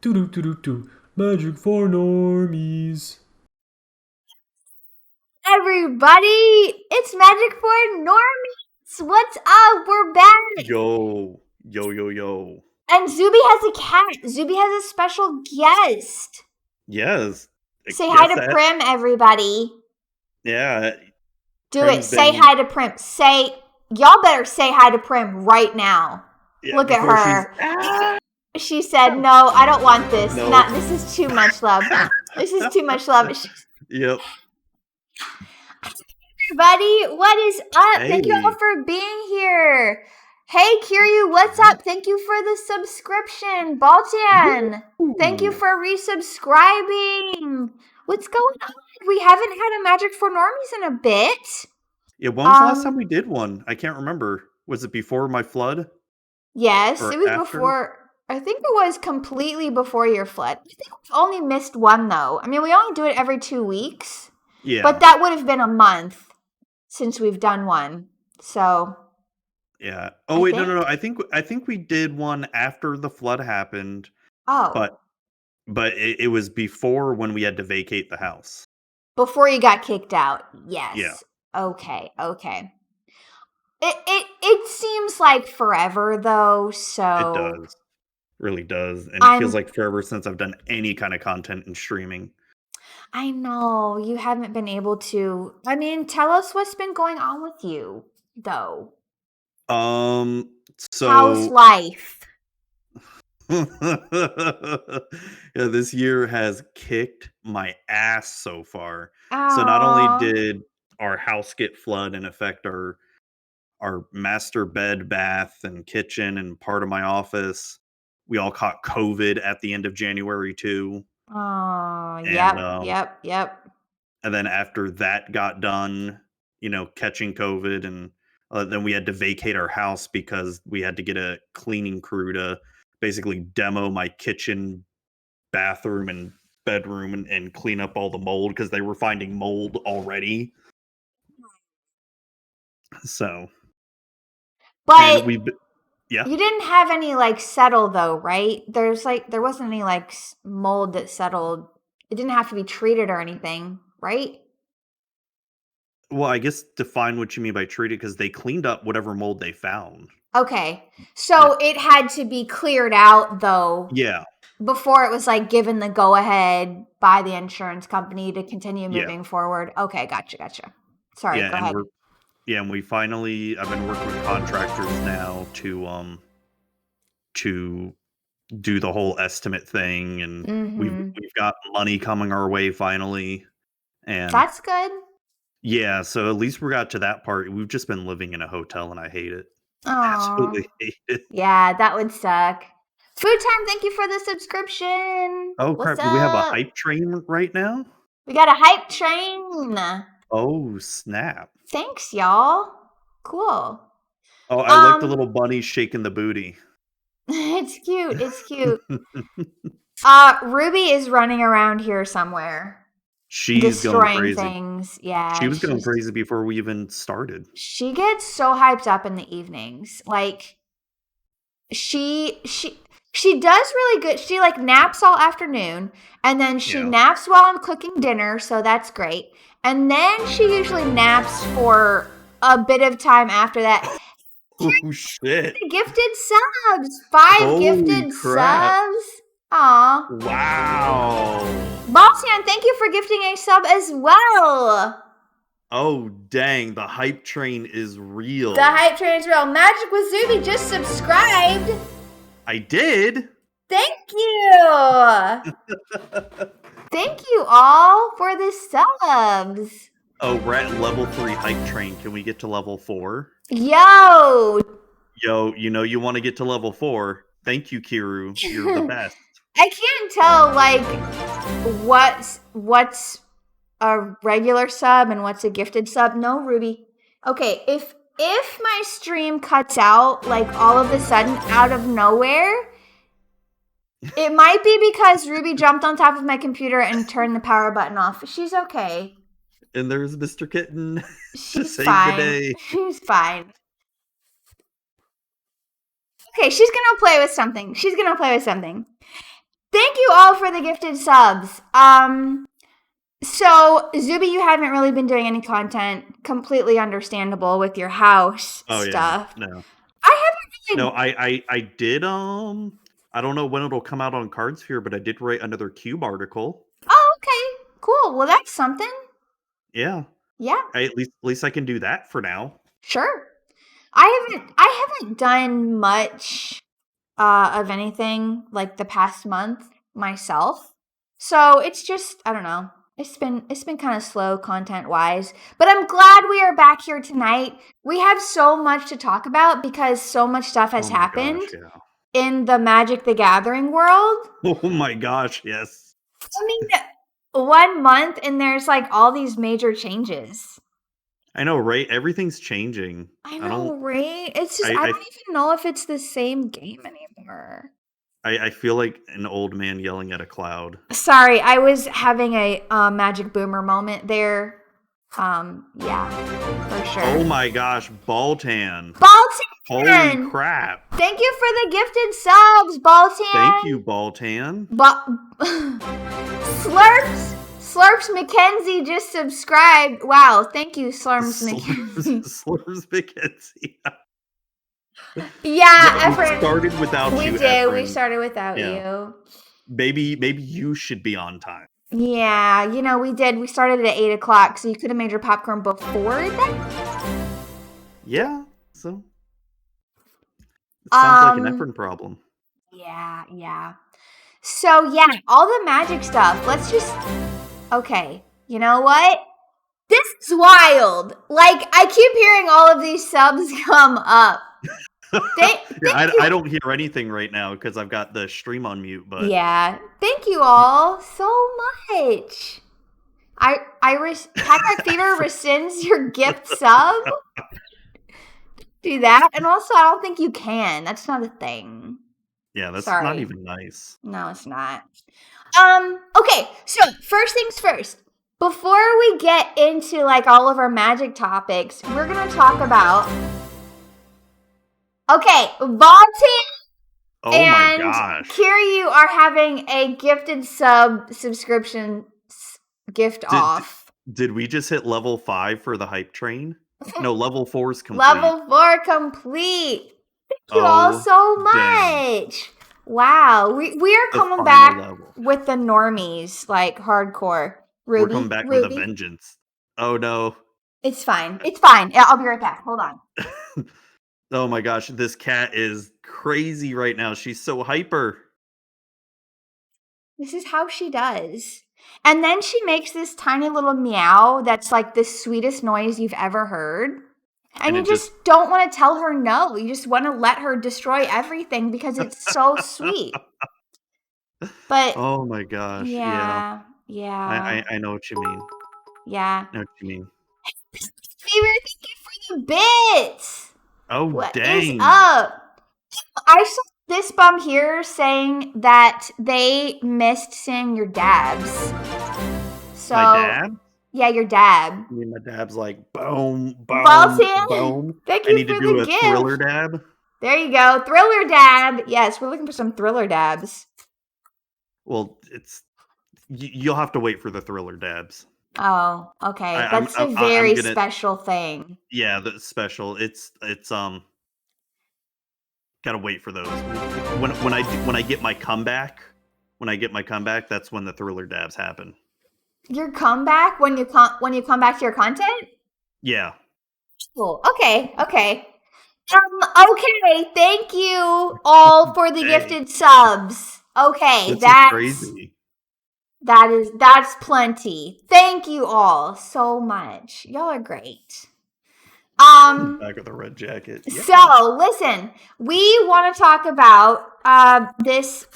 Do. Magic for normies. Everybody, it's Magic for Normies. What's up? We're back. Yo. And Zuby has a cat. Zuby has a special guest. Yes. Say hi to Prim, everybody. Yeah. Do it. Say hi to Prim. Y'all better say hi to Prim right now. Yeah, look at her. She said, "No, I don't want this. No. This is too much love. This is too much love." Yep. Everybody, what is up? Hey. Thank you all for being here. Hey, Kiryu, what's up? Thank you for the subscription. Baltan, thank you for resubscribing. What's going on? We haven't had a Magic for Normies in a bit. Yeah, when was the last time we did one? I can't remember. Was it before my flood? Yes, Or it was after? before. I think it was completely before your flood. I think we've only missed one, though. I mean, we only do it every 2 weeks. Yeah. But that would have been a month since we've done one. So... Yeah. Oh wait, no. I think we did one after the flood happened. Oh. But it was before when we had to vacate the house. Before you got kicked out. Yes. Yeah. Okay. It seems like forever though, so it does. Really does. And it feels like forever since I've done any kind of content in streaming. I know. You haven't been able to. I mean, tell us what's been going on with you, though. So how's life? Yeah, this year has kicked my ass so far. Aww. So not only did our house get flood and affect our master bed, bath, and kitchen and part of my office, we all caught COVID at the end of January too. Oh, yep. And then after that got done, catching COVID, and then we had to vacate our house because we had to get a cleaning crew to basically demo my kitchen, bathroom, and bedroom and clean up all the mold because they were finding mold already. So, but yeah, you didn't have any settle though, right? There wasn't any mold that settled. It didn't have to be treated or anything, right? Well, I guess define what you mean by treated, because they cleaned up whatever mold they found. Okay. So it had to be cleared out though. Yeah. Before it was given the go ahead by the insurance company to continue moving forward. Okay, gotcha. Sorry, go ahead. And we finally, I've been working with contractors now to do the whole estimate thing, and we've got money coming our way finally. And that's good. Yeah, so at least we got to that part. We've just been living in a hotel and I hate it. Aww. Absolutely hate it. Yeah, that would suck. Food Time, thank you for the subscription. Oh crap, do we have a hype train right now? We got a hype train. Oh, snap. Thanks, y'all. Cool. Oh, I like the little bunny shaking the booty. It's cute. Ruby is running around here somewhere. She's destroying going crazy. Things. Yeah. She was going crazy before we even started. She gets so hyped up in the evenings. She does really good. She naps all afternoon, and then she naps while I'm cooking dinner, so that's great. And then she usually naps for a bit of time after that. Oh shit. Gifted subs. 5 gifted subs. Aw. Wow. Baltan, thank you for gifting a sub as well. Oh, dang. The hype train is real. The hype train is real. Magic with Zuby just subscribed. I did. Thank you. Thank you all for the subs. Oh, we're at level 3 hype train. Can we get to level 4? Yo, you want to get to level 4. Thank you, Kiru. You're the best. I can't tell, what's a regular sub and what's a gifted sub. No, Ruby. Okay, if my stream cuts out, all of a sudden, out of nowhere, it might be because Ruby jumped on top of my computer and turned the power button off. She's okay. And there's Mr. Kitten. She's fine. The day. She's fine. Okay, she's gonna play with something. Thank you all for the gifted subs. So, Zuby, you haven't really been doing any content. Completely understandable with your house stuff. Yeah, no. I haven't really... No, I did, I don't know when it'll come out on Card Sphere, but I did write another Cube article. Oh, okay. Cool. Well, that's something. Yeah. Yeah. At least I can do that for now. Sure. I haven't done much of anything like the past month myself. So it's just, I don't know. It's been kind of slow content wise, but I'm glad we are back here tonight. We have so much to talk about because so much stuff has happened in the Magic the Gathering world. Oh my gosh, yes. I mean, 1 month and there's like all these major changes. I know, right? Everything's changing. I know, right? It's just, I don't even know if it's the same game anymore. I feel like an old man yelling at a cloud. Sorry, I was having a Magic Boomer moment there. Yeah, for sure. Oh my gosh, Baltan. Baltan! Holy crap. Thank you for the gifted subs, Baltan. Thank you, Baltan. Slurps McKenzie just subscribed. Wow, thank you, Slurps McKenzie. Slurps McKenzie. Yeah, we started without you. We did. We started without you. Maybe you should be on time. Yeah, we did. We started at 8 o'clock, so you could have made your popcorn before that. Yeah, so it sounds like an Efren problem. Yeah. So yeah, all the magic stuff. Let's just. Okay, you know what? This is wild. Like, I keep hearing all of these subs come up. I don't hear anything right now because I've got the stream on mute. But yeah, thank you all so much. Patrick Fever rescinds your gift sub. Do that, and also I don't think you can. That's not a thing. Yeah, that's not even nice. No, it's not. Okay, so first things first. Before we get into like all of our magic topics, we're gonna talk about. Okay, Baltan and my gosh. Kiryu are having a gifted subscription gift off. Did we just hit level 5 for the hype train? No, level 4's complete. Level 4 complete. Thank you all so much. Dang. Wow, we are coming back with the normies, like hardcore. Ruby, we're coming back with a vengeance. Oh no. It's fine. It's fine. I'll be right back. Hold on. Oh my gosh, this cat is crazy right now. She's so hyper. This is how she does. And then she makes this tiny little meow that's like the sweetest noise you've ever heard. And you just don't want to tell her no. You just want to let her destroy everything because it's so sweet. But oh my gosh. Yeah. I know what you mean. Yeah. I know what you mean. Fever, thank you for the bits. Oh, what dang. Is up? I saw this bum here saying that they missed seeing your dabs. So, my dab? Yeah, your dab. I mean, my dab's like, boom, Baltan, boom. Thank you I need for to do the a gift. thriller dab. There you go. Thriller dab. Yes, we're looking for some thriller dabs. Well, you'll have to wait for the thriller dabs. Oh, okay. That's a very special thing. Yeah, that's special. It's gotta wait for those. When I get my comeback, that's when the thriller dabs happen. Your comeback when you come back to your content? Yeah. Cool. Okay. Okay. Thank you all for the gifted subs. Okay, that's crazy. That's plenty. Thank you all so much. Y'all are great. Back with a red jacket. Yeah. So listen, we want to talk about this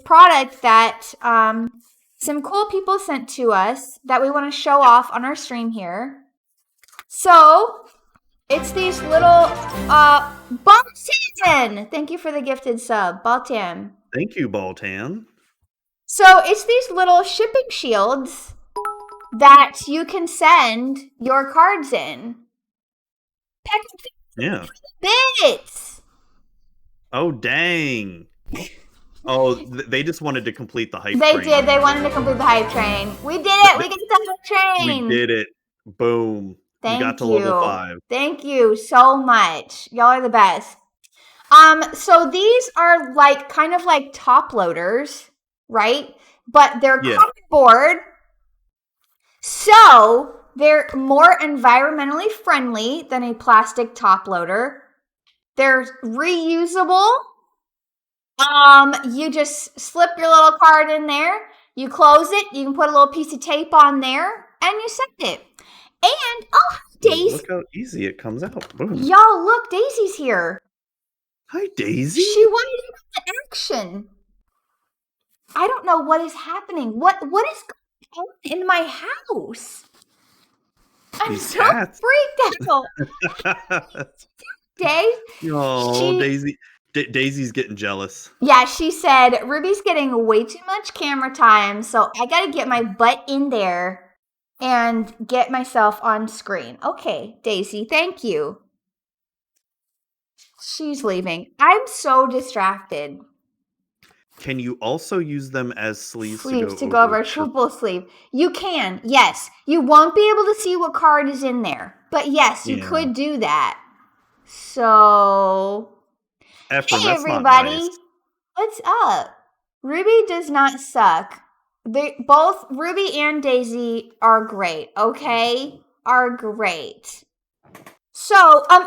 product that some cool people sent to us that we want to show off on our stream here. So it's these little Baltan. Thank you for the gifted sub, Baltan. Thank you, Baltan. So it's these little shipping shields that you can send your cards in. Yeah. Bits. Oh, dang. Oh, they just wanted to complete the hype They train. did. They wanted to complete the hype train. We did it. We got the hype train. We did it. Boom. We got to level 5. Thank you so much. Y'all are the best. So these are like kind of like top loaders, right? But they're cardboard. So they're more environmentally friendly than a plastic top loader. They're reusable. You just slip your little card in there, you close it, you can put a little piece of tape on there, and you send it. And Daisy. Look how easy it comes out. Boom. Y'all, look, Daisy's here. Hi, Daisy. She wanted to the action. I don't know what is happening. What is going on in my house? I'm so freaked out. Daisy. Daisy's getting jealous. Yeah, she said, Ruby's getting way too much camera time, so I gotta get my butt in there and get myself on screen. Okay, Daisy, thank you. She's leaving. I'm so distracted. Can you also use them as sleeves to go over a triple sleeve? You can, yes. You won't be able to see what card is in there. But yes, you could do that. So... Efren, hey, everybody. Nice. What's up? Ruby does not suck. Both Ruby and Daisy are great, okay? Are great. So, I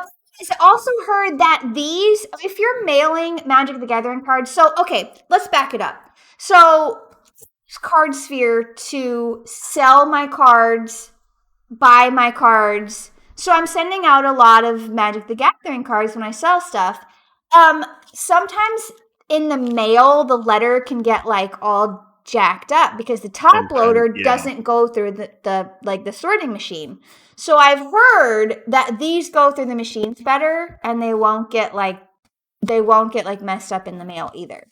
also heard that these, if you're mailing Magic the Gathering cards, so, okay, let's back it up. So, Card Sphere to sell my cards, buy my cards. So, I'm sending out a lot of Magic the Gathering cards when I sell stuff. Sometimes in the mail, the letter can get like all jacked up because the top loader doesn't go through the sorting machine. So I've heard that these go through the machines better and they won't get like messed up in the mail either.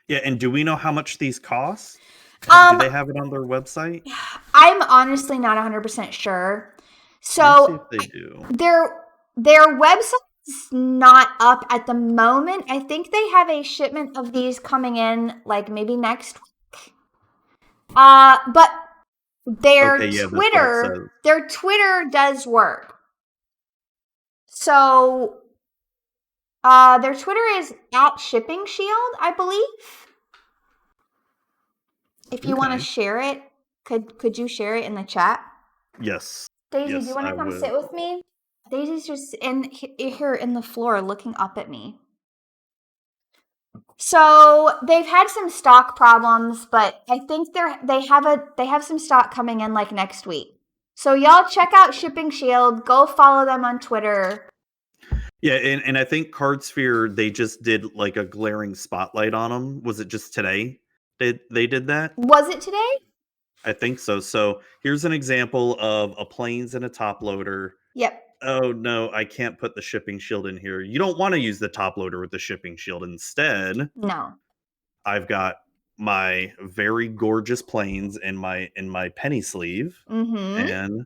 Yeah, and do we know how much these cost? Do they have it on their website? I'm honestly not 100% sure. So see if they do. Their website is not up at the moment. I think they have a shipment of these coming in like maybe next week. But their Twitter does work. So their Twitter is at Shipping Shield, I believe. If you want to share it, could you share it in the chat? Yes. Daisy, do you want to come sit with me? Daisy's just here in the floor looking up at me. So they've had some stock problems, but I think they have some stock coming in like next week. So y'all check out Shipping Shield. Go follow them on Twitter. Yeah, and I think Cardsphere, they just did like a glaring spotlight on them. Was it just today they did that? Was it today? I think so. So here's an example of a planes and a top loader. Yep. Oh, no, I can't put the Shipping Shield in here. You don't want to use the top loader with the Shipping Shield. Instead, no. I've got my very gorgeous planes in my penny sleeve. Mm-hmm. And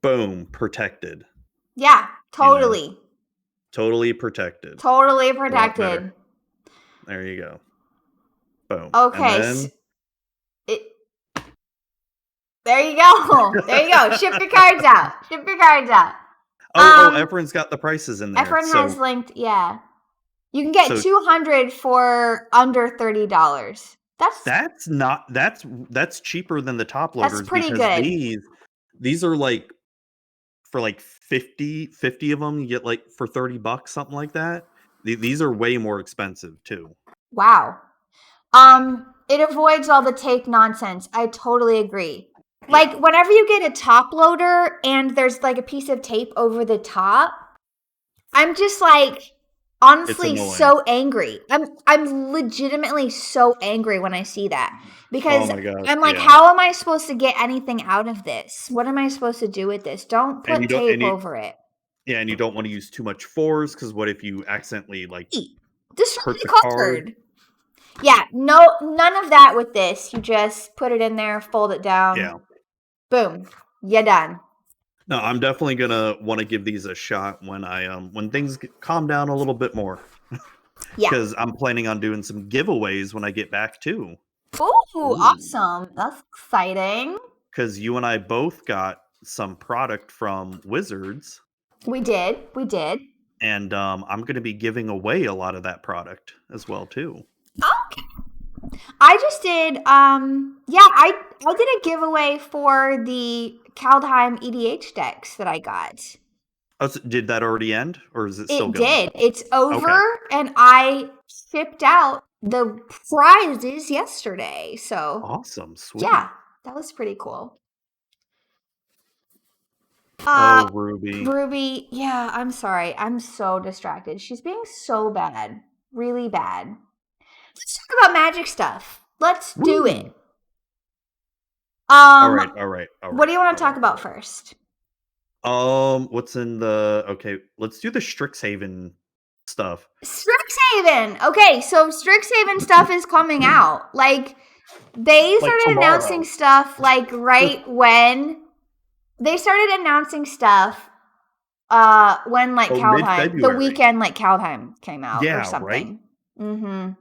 boom, protected. Yeah, totally. You know, totally protected. Totally protected. There you go. Boom. Okay. There you go. There you go. Ship your cards out. Ship your cards out. Efren's got the prices in there. Efren has linked, yeah. You can get 200 for under $30. That's cheaper than the top loaders. That's pretty good. These are like for like 50 of them, you get like for $30, something like that. These are way more expensive too. Wow. It avoids all the tape nonsense. I totally agree. Like, whenever you get a top loader and there's, like, a piece of tape over the top, I'm just, like, honestly so angry. I'm legitimately so angry when I see that. Because I'm like, how am I supposed to get anything out of this? What am I supposed to do with this? Don't put tape over it. Yeah, and you don't want to use too much force, because what if you accidentally, like, hurt the card? Yeah, none of that with this. You just put it in there, fold it down. Yeah. Boom. You're done. No, I'm definitely gonna want to give these a shot when I when things calm down a little bit more. Yeah. Because I'm planning on doing some giveaways when I get back too. Ooh, awesome. That's exciting. Because you and I both got some product from Wizards. We did. And I'm going to be giving away a lot of that product as well too. Okay. I just did, I did a giveaway for the Kaldheim EDH decks that I got. Oh, so did that already end, or is it still It going? did. It's over, Okay. and I shipped out the prizes yesterday. So, Awesome. Sweet. yeah, that was pretty cool. Oh, Ruby. Ruby, yeah, I'm sorry. I'm so distracted. She's being so bad. Really bad. Let's talk about magic stuff. Let's do it. All right. What do you want to talk about first? What's in the... Okay, let's do the Strixhaven stuff. Strixhaven! Okay, so Strixhaven stuff is coming out. Like, they started announcing stuff, like, right when... They started announcing stuff when, like, Kaldheim... The weekend, like, Kaldheim came out or something. Right? Mm-hmm.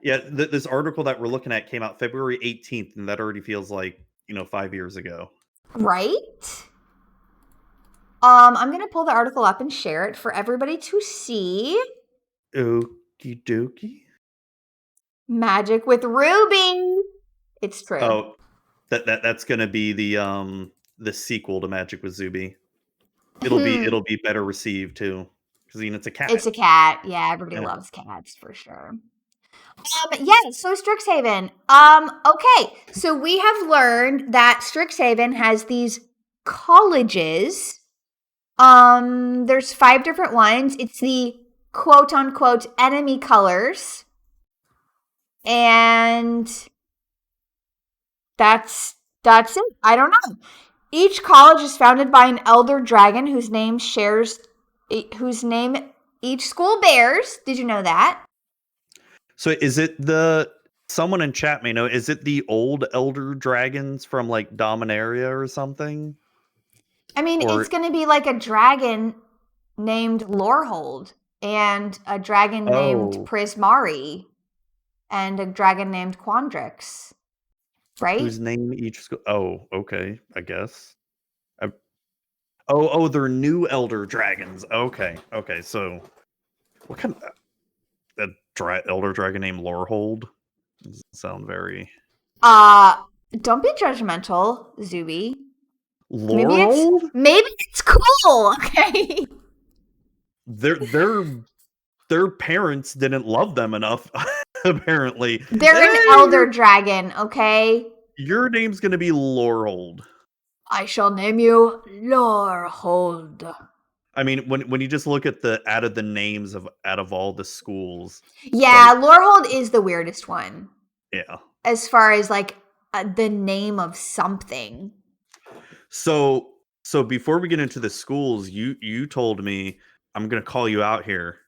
Yeah, this article that we're looking at came out February 18th, and that already feels like, 5 years ago. Right? I'm going to pull the article up and share it for everybody to see. Okie dokie. Magic with Ruby. It's true. Oh, that's going to be the sequel to Magic with Zuby. It'll be better received too, because it's a cat. It's a cat. Yeah, everybody loves cats for sure. So Strixhaven. Okay, so we have learned that Strixhaven has these colleges. There's 5 different ones. It's the quote unquote enemy colors. And that's it. I don't know. Each college is founded by an elder dragon whose name each school bears. Did you know that? So is it someone in chat may know, is it the old elder dragons from like Dominaria or something? I mean, it's going to be like a dragon named Lorehold and a dragon named Prismari and a dragon named Quandrix. Right? Whose name each school... Oh, okay, I guess. They're new elder dragons. Okay, so what kind of... elder dragon named Lorehold? Doesn't sound very... Don't be judgmental, Zuby. Lorehold? Maybe it's cool, okay? Their parents didn't love them enough, apparently. They're an elder dragon, okay? Your name's gonna be Lorehold. I shall name you Lorehold. I mean, when you just look at out of the names out of all the schools. Yeah, Lorehold is the weirdest one. Yeah. As far as like the name of something. So before we get into the schools, you told me, I'm gonna call you out here.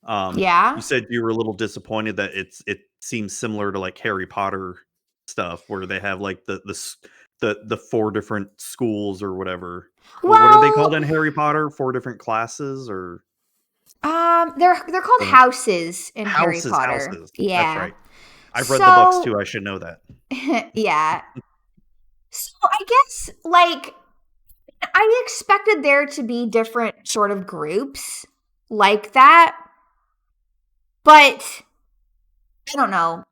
Yeah. You said you were a little disappointed that it seems similar to like Harry Potter stuff, where they have like the 4 different schools or whatever. Well, what are they called in Harry Potter? 4 different classes, or they're called houses in Harry Potter. Houses. Yeah, that's right. I've read the books too. I should know that. Yeah. So I guess like I expected there to be different sort of groups like that, but I don't know.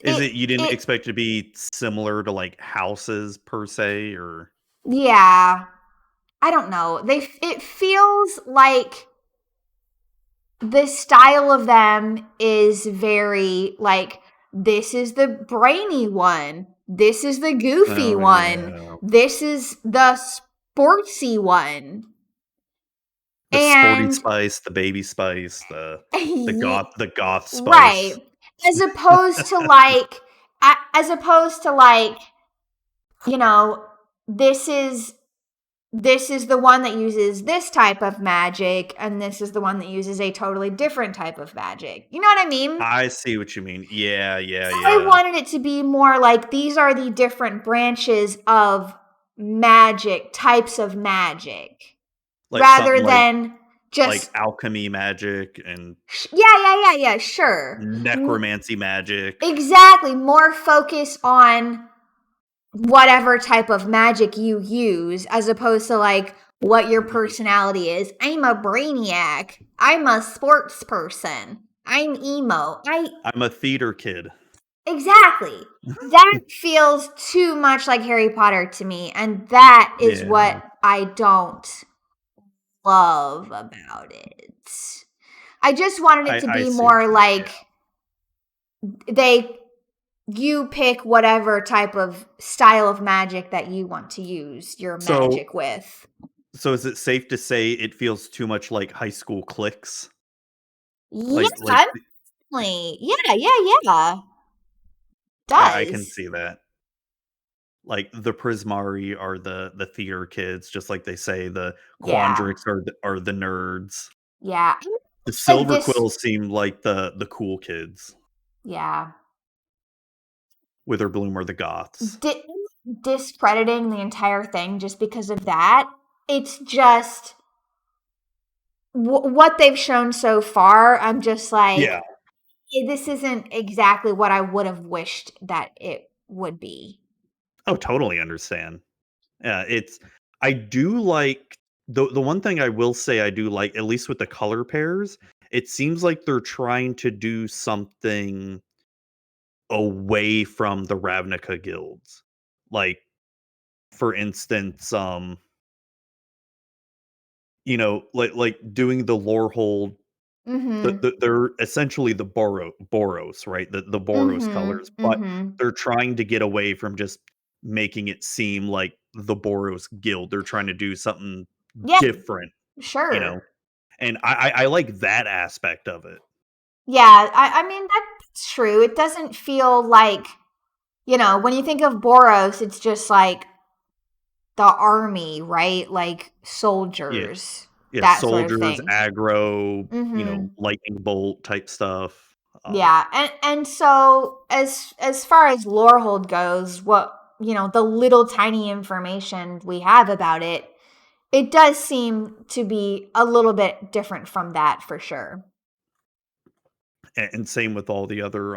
You didn't expect it to be similar to like houses per se, or? Yeah, I don't know. It feels like the style of them is very like, this is the brainy one, this is the goofy one, this is the sportsy one. The sporty spice, the baby spice, the goth spice. Right. As opposed to like, this is the one that uses this type of magic, and this is the one that uses a totally different type of magic. You know what I mean? I see what you mean. Yeah. I wanted it to be more like, these are the different branches of magic, types of magic. Like rather than like just alchemy magic and yeah, sure. necromancy magic. Exactly, more focus on whatever type of magic you use as opposed to like what your personality is. I'm a brainiac. I'm a sports person. I'm emo. I'm a theater kid. Exactly. That feels too much like Harry Potter to me, and that is Yeah. what I don't love about it. I just wanted it to I be see what more you mean. like they you pick whatever type of style of magic that you want to use your So magic with. so is it safe to say it feels too much like high school cliques? Yeah, Like definitely. Yeah. I can Does. see that. Like the Prismari are the theater kids, just like they say the Yeah. Quandrix are the nerds. Yeah. The Like Silver Quills seem like the cool kids. yeah. Witherbloom are the goths. Discrediting the entire thing just because of that. It's just what they've shown so far. I'm just like, Yeah. this isn't exactly what I would have wished that it would be. Oh, totally understand. Yeah, it's I do like the one thing I will say I do like, at least with the color pairs, it seems like they're trying to do something away from the Ravnica guilds. Like, for instance, like doing the lore hold. Mm-hmm. They're essentially the Boros, right? The Boros Mm-hmm. colors, but Mm-hmm. they're trying to get away from just making it seem like the Boros guild. They're trying to do something Yeah, different, you know? sure. And I like that aspect of it. Yeah, I mean that's true. It doesn't feel like, when you think of Boros, it's just like the army, right? Like Yeah. soldiers, Yeah, that sort of soldiers, thing. aggro, Mm-hmm. lightning bolt type stuff. Yeah, and so as far as Lorehold goes, what the little tiny information we have about it, it does seem to be a little bit different from that for sure. And same with all the other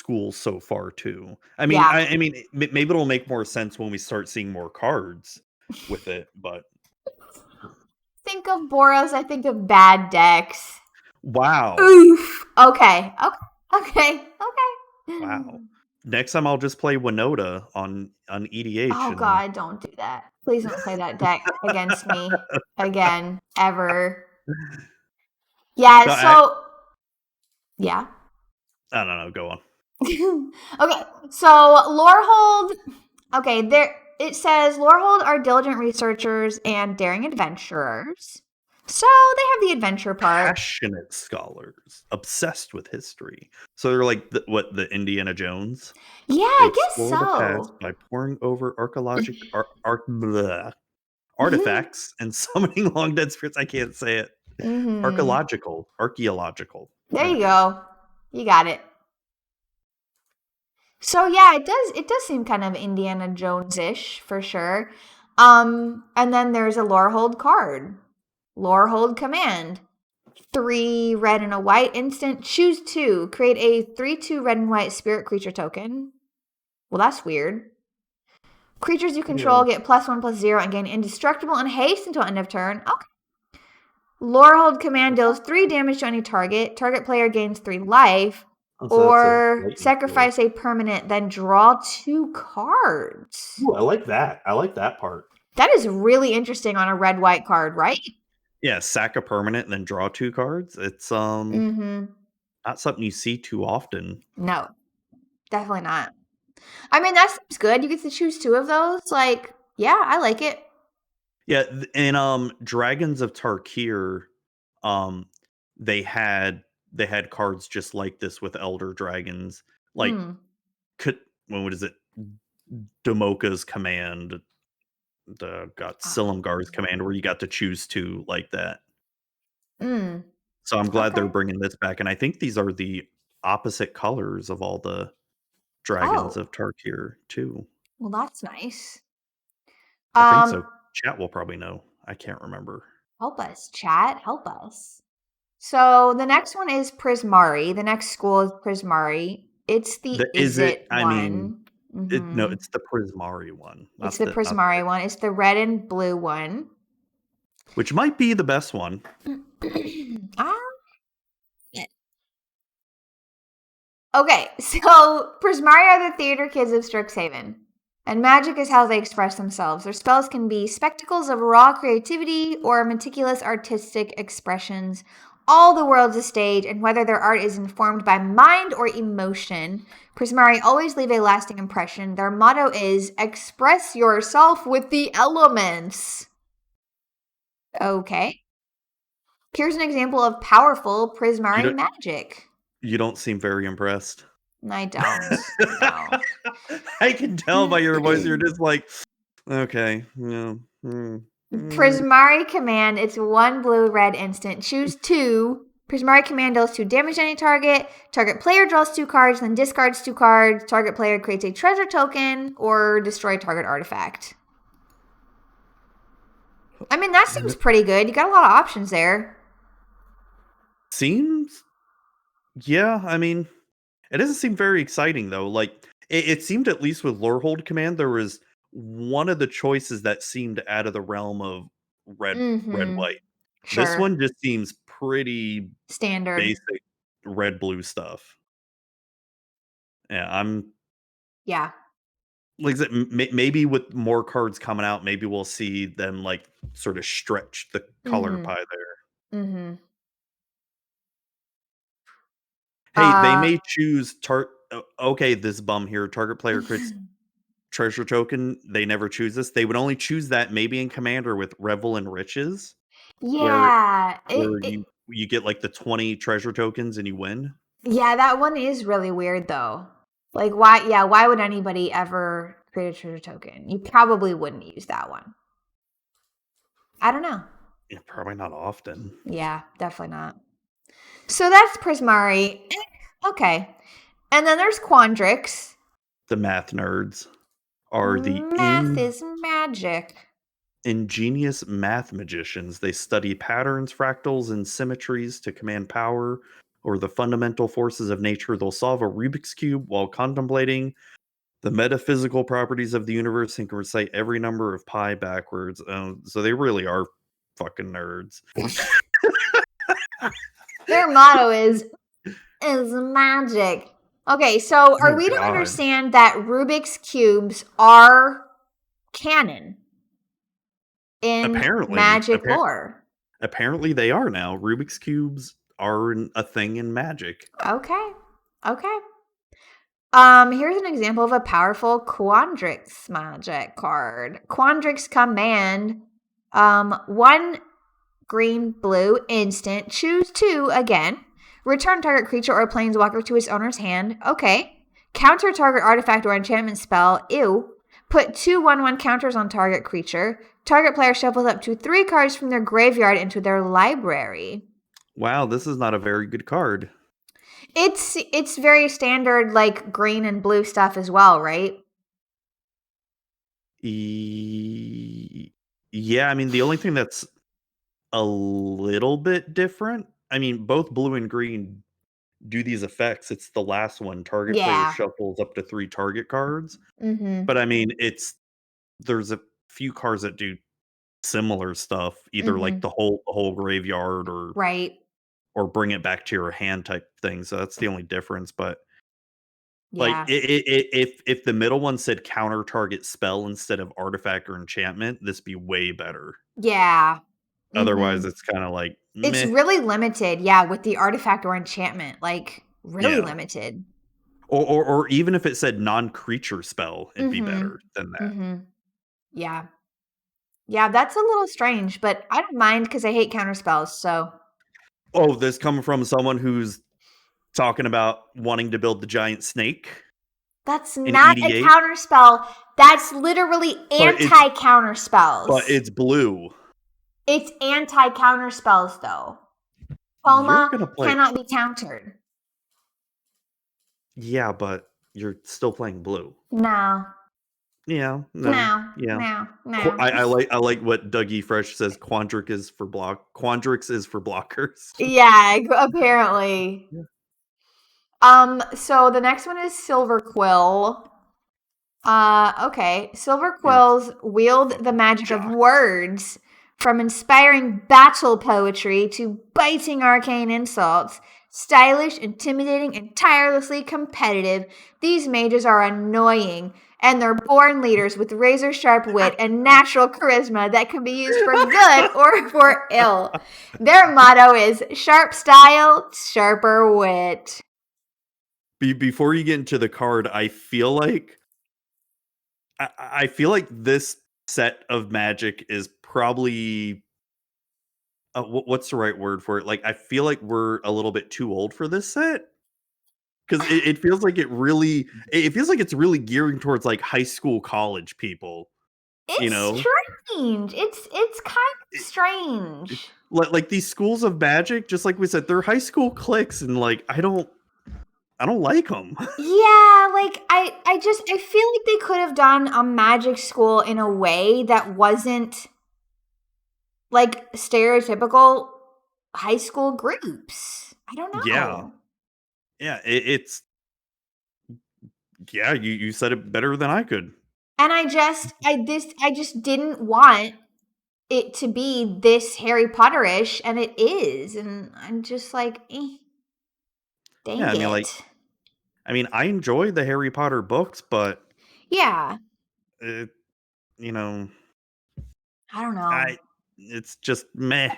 schools so far too. Yeah. I mean, maybe it'll make more sense when we start seeing more cards with it, but Think of Boros, I think of bad decks. wow. Oof. Okay. Wow. Next time I'll just play Winota on EDH Oh and god, don't do that. Please don't play that deck against me again, ever. Yeah, no, so yeah. I don't know, go on. Okay, so Lorehold. Okay, there it says Lorehold are diligent researchers and daring adventurers. So they have the adventure part. Passionate scholars, obsessed with history. So they're like the Indiana Jones? Yeah, They I guess explore the past so. by poring over artifacts and summoning long dead spirits. I can't say it. Mm-hmm. Archaeological. There There you it is. go. You got it. So yeah, it does seem kind of Indiana Jones-ish for sure. And then there's a Lorehold card. Lorehold command. 3 red and a white instant. Choose 2. Create a 3/2 red and white spirit creature token. Well, that's weird. Creatures you Yeah. control get +1/+0 and gain indestructible and haste until end of turn. Okay. Lorehold command deals 3 damage to any target. Target player gains 3 life. Oh, so that's a Or lightning bolt. sacrifice a permanent, then draw 2 cards. Ooh, I like that. I like that part. That is really interesting on a red-white card, right? Yeah, sack a permanent and then draw 2 cards. It's Mm-hmm. not something you see too often. No, definitely not. I mean, that seems good. You get to choose 2 of those. Like, yeah, I like it. Yeah, in Dragons of Tarkir, um they had cards just like this with elder dragons. Like Mm. could what is it? Damoka's command, got Silumgar's Um, command where you got to choose 2 like that. mm. So I'm glad they're Okay. bringing this back, and I think these are the opposite colors of all the Dragons Oh, of Tarkir too. well, that's nice. I think Um, so. Chat will probably know. I can't remember. Help us, chat. Help us. So the next one is Prismari. The next school is Prismari. It's the Is it? I mean, one. no, Mm-hmm. it's the Prismari one, It's not the the Prismari one. It's the red and blue one. which might be the best one. Ah. Okay, so Prismari are the theater kids of Strixhaven, and magic is how they express themselves. Their spells can be spectacles of raw creativity or meticulous artistic expressions. All the world's a stage, and whether their art is informed by mind or emotion, Prismari always leave a lasting impression. Their motto is express yourself with the elements. Okay. Here's an example of powerful You Prismari don't magic. you don't seem very impressed. I don't. No. I can tell by your voice you're just like, okay, yeah. Prismari command, it's 1 blue, red instant. Choose 2. Prismari command deals 2 damage to any target. Target player draws 2 cards, then discards 2 cards. Target player creates a treasure token or destroy target artifact. I mean, that seems pretty good. You got a lot of options there. Seems, yeah, I mean, it doesn't seem very exciting though. Like it seemed, at least with Lorehold command, there was one of the choices that seemed out of the realm of red Mm-hmm. white. This Sure. one just seems pretty Standard. basic red blue stuff. Yeah, I'm Yeah. like I said, maybe with more cards coming out, maybe we'll see them like sort of stretch the color Mm-hmm. pie there. Mm-hmm. Hey, they may choose okay, this bum here, target player creates Mm-hmm. treasure token. They never choose this. They would only choose that maybe in Commander with Revel and Riches, where Yeah. you get like the 20 treasure tokens and you win. Yeah, that one is really weird though. Like why would anybody ever create a treasure token? You probably wouldn't use that one. I don't know. Yeah, probably not often. Yeah, definitely not. So that's Prismari. Okay. And then there's Quandrix. The math nerds are the Math is magic. ingenious math magicians. They study patterns, fractals, and symmetries to command power or the fundamental forces of nature. They'll solve a Rubik's Cube while contemplating the metaphysical properties of the universe and can recite every number of pi backwards. So they really are fucking nerds. Their motto is magic. Okay, so are Oh, we to God. understand that Rubik's Cubes are canon in Apparently, magic lore? apparently they are now. Rubik's Cubes are a thing in magic. Okay. Okay. Here's an example of a powerful Quandrix magic card. Quandrix command, 1 green, blue, instant, choose 2 again. Return target creature or planeswalker to its owner's hand. Okay. Counter target artifact or enchantment spell. Ew. Put 2 1/1 counters on target creature. Target player shuffles up to 3 cards from their graveyard into their library. Wow, this is not a very good card. It's very standard, like green and blue stuff as well, right? Yeah, I mean, the only thing that's a little bit different, I mean, both blue and green do these effects. It's the last one. Target player Yeah. shuffles up to 3 target cards. Mm-hmm. But I mean, there's a few cards that do similar stuff, either like Mm-hmm. the whole graveyard Right. or bring it back to your hand type thing. So that's the only difference. But like Yeah. if the middle one said counter target spell instead of artifact or enchantment, this be way better. Yeah. Otherwise, Mm-hmm. it's kind of like It's meh. really limited, yeah, with the artifact or enchantment. Like, really Yeah. limited. Or even if it said non-creature spell, it'd be Mm-hmm. better than that. Mm-hmm. Yeah. Yeah, that's a little strange, but I don't mind because I hate counter spells, so Oh, this coming from someone who's talking about wanting to build the giant snake that's in not a EDH, counter spell. That's literally but anti-counter spells. it's blue. It's anti-counter spells, though. You're Coma gonna play, cannot be countered. yeah, but you're still playing blue. No. Yeah, no, No, yeah. no, no. I like what Dougie Fresh says. Quandrix is for blockers. Yeah, apparently. Yeah. So the next one is Silver Quill. Okay. Silver Yeah, it's Quills wield the fucking magic of jock. words, from inspiring battle poetry to biting arcane insults. Stylish, intimidating, and tirelessly competitive, these mages are annoying, and they're born leaders with razor sharp wit and natural charisma that can be used for good or for ill. Their motto is sharp style, sharper wit. Before you get into the card, I feel like this set of magic is probably what's the right word for it? Like, I feel like we're a little bit too old for this set because it feels like it feels like it's really gearing towards like high school, college people. You It's know, strange. It's kind of it, strange. like these schools of magic, just like we said, they're high school cliques, and like I don't like them. Yeah, like I feel like they could have done a magic school in a way that wasn't like stereotypical high school groups. I don't Yeah, know. yeah, it's yeah. You said it better than I could. And I just didn't want it to be this Harry Potterish, and it is, and I'm just like, Yeah, dang it. I mean, I enjoy the Harry Potter books, but Yeah, it, you know, I don't know. I it's just meh.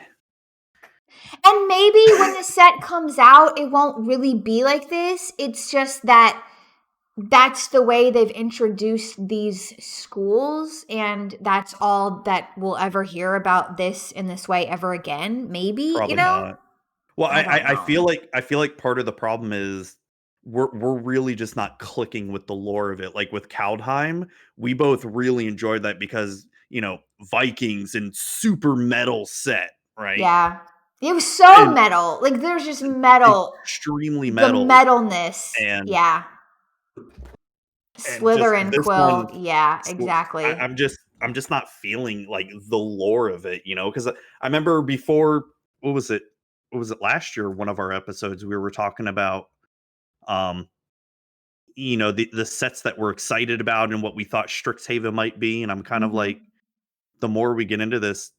And maybe when the set comes out, it won't really be like this. It's just that that's the way they've introduced these schools, and that's all that we'll ever hear about this in this way ever again. Maybe, Probably not. Well, I don't know. I feel like part of the problem is we're really just not clicking with the lore of it. Like with Kaldheim, we both really enjoyed that because, Vikings and super metal set, right? Yeah. It was so And metal. Like there's just metal. extremely The metal metalness. and Yeah. just Slytherin this Quill. one Yeah, so exactly. I'm just not feeling like the lore of it, because I remember before what was it? What was it last year? One of our episodes we were talking about um the sets that we're excited about and what we thought Strixhaven might be, and I'm kind of like, Mhm. the more we get into this,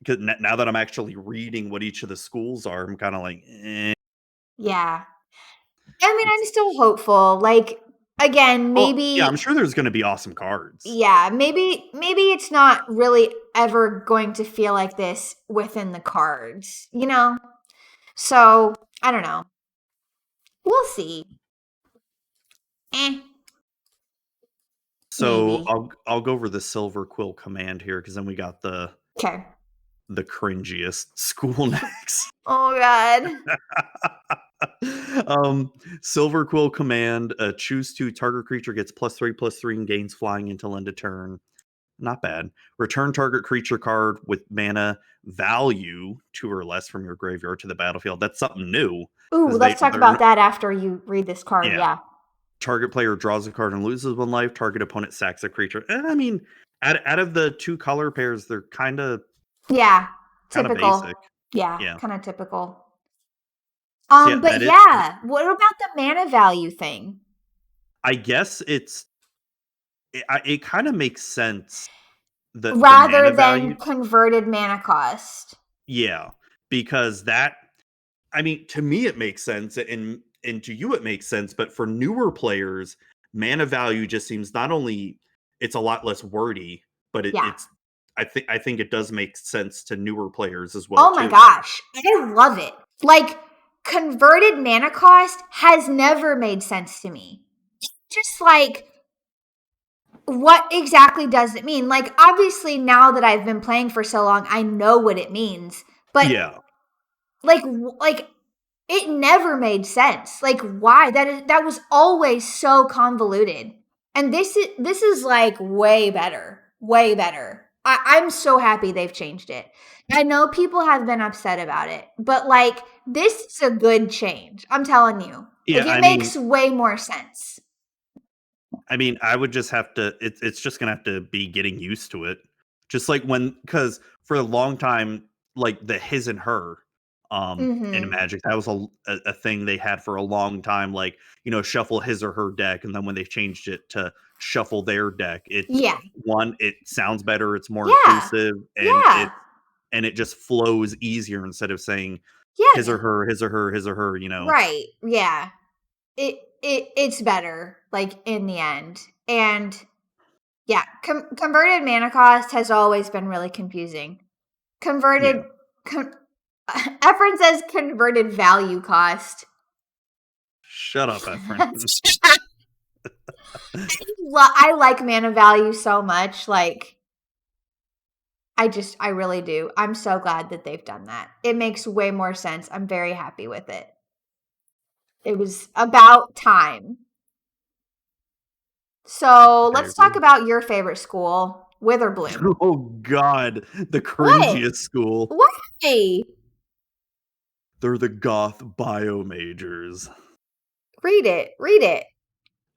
because now that I'm actually reading what each of the schools are, I'm kind of like, Yeah. I mean, I'm it's still hopeful. Like again, well, yeah, I'm maybe sure there's going to be awesome cards. yeah, maybe it's not really ever going to feel like this within the cards, you know? So, I don't know. We'll see. Eh, So maybe. I'll go over the Silver Quill command here because then we got Okay. the cringiest school next. Oh god. um, Silver Quill command: choose to target creature gets +3/+3 and gains flying until end of turn. Not bad. Return target creature card with mana value 2 or less from your graveyard to the battlefield. That's something new Ooh, because let's talk they're about that after you read this card. yeah. Yeah. Target player draws a card and loses 1 life. Target opponent sacks a creature. And I mean, out of the 2 color pairs, they're Yeah. kind of Typical. basic. Yeah, Yeah. kind of typical. So yeah, But that is. yeah, what about the mana value thing? I guess it kind of makes sense, the Rather mana than value. converted mana cost. Yeah, because that, I mean, to me it makes sense, and to you it makes sense, but for newer players, mana value just seems, not only it's a lot less wordy, but Yeah. it's I think it does make sense to newer players as well Oh my too. gosh. I love it. Like, converted mana cost has never made sense to me. Just like, what exactly does it mean? Like, obviously, now that I've been playing for so long, I know what it means. But Yeah, like it never made sense. Like, why? That was always so convoluted. And this is like way better. Way better. I'm so happy they've changed it. I know people have been upset about it, but like this is a good change. I'm telling you. Like yeah. it I makes mean, way more sense. I mean, I would just have to. It's just gonna have to be getting used to it. Just like because for a long time, like the his and her, in Mm-hmm. Magic, that was a thing they had for a long time. Like shuffle his or her deck, and then when they changed it to shuffle their deck, Yeah. it sounds better, it's more Yeah. inclusive, and Yeah. it just flows easier instead of saying his or Yeah. her, his or her, his or her. Right. Yeah. It's better, like, in the end. And yeah, converted mana cost has always been really confusing. Yeah. Converted Efren says converted value cost. Shut up, Efren. I like mana value so much. Like, I really do. I'm so glad that they've done that. It makes way more sense. I'm very happy with it. It was about time. So I let's talk agree. about your favorite school, Witherbloom. Oh God, the What? cringiest school. Why? They're the goth bio majors. Read it. Read it.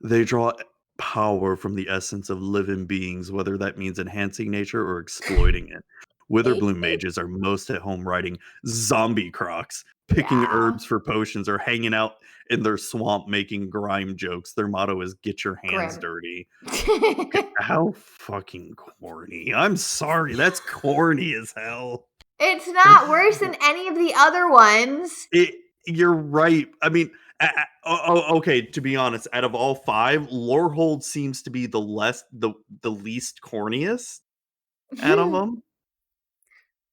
They draw power from the essence of living beings, whether that means enhancing nature or exploiting it. Witherbloom mages are most at home riding zombie crocs, picking Yeah. herbs for potions, or hanging out in their swamp making grime jokes. Their motto is "Get your hands Grim. dirty." How fucking corny. I'm sorry, that's corny as hell. It's not worse than any of the other ones. You're right. I mean, okay. To be honest, out of all five, Lorehold seems to be the least corniest out of them.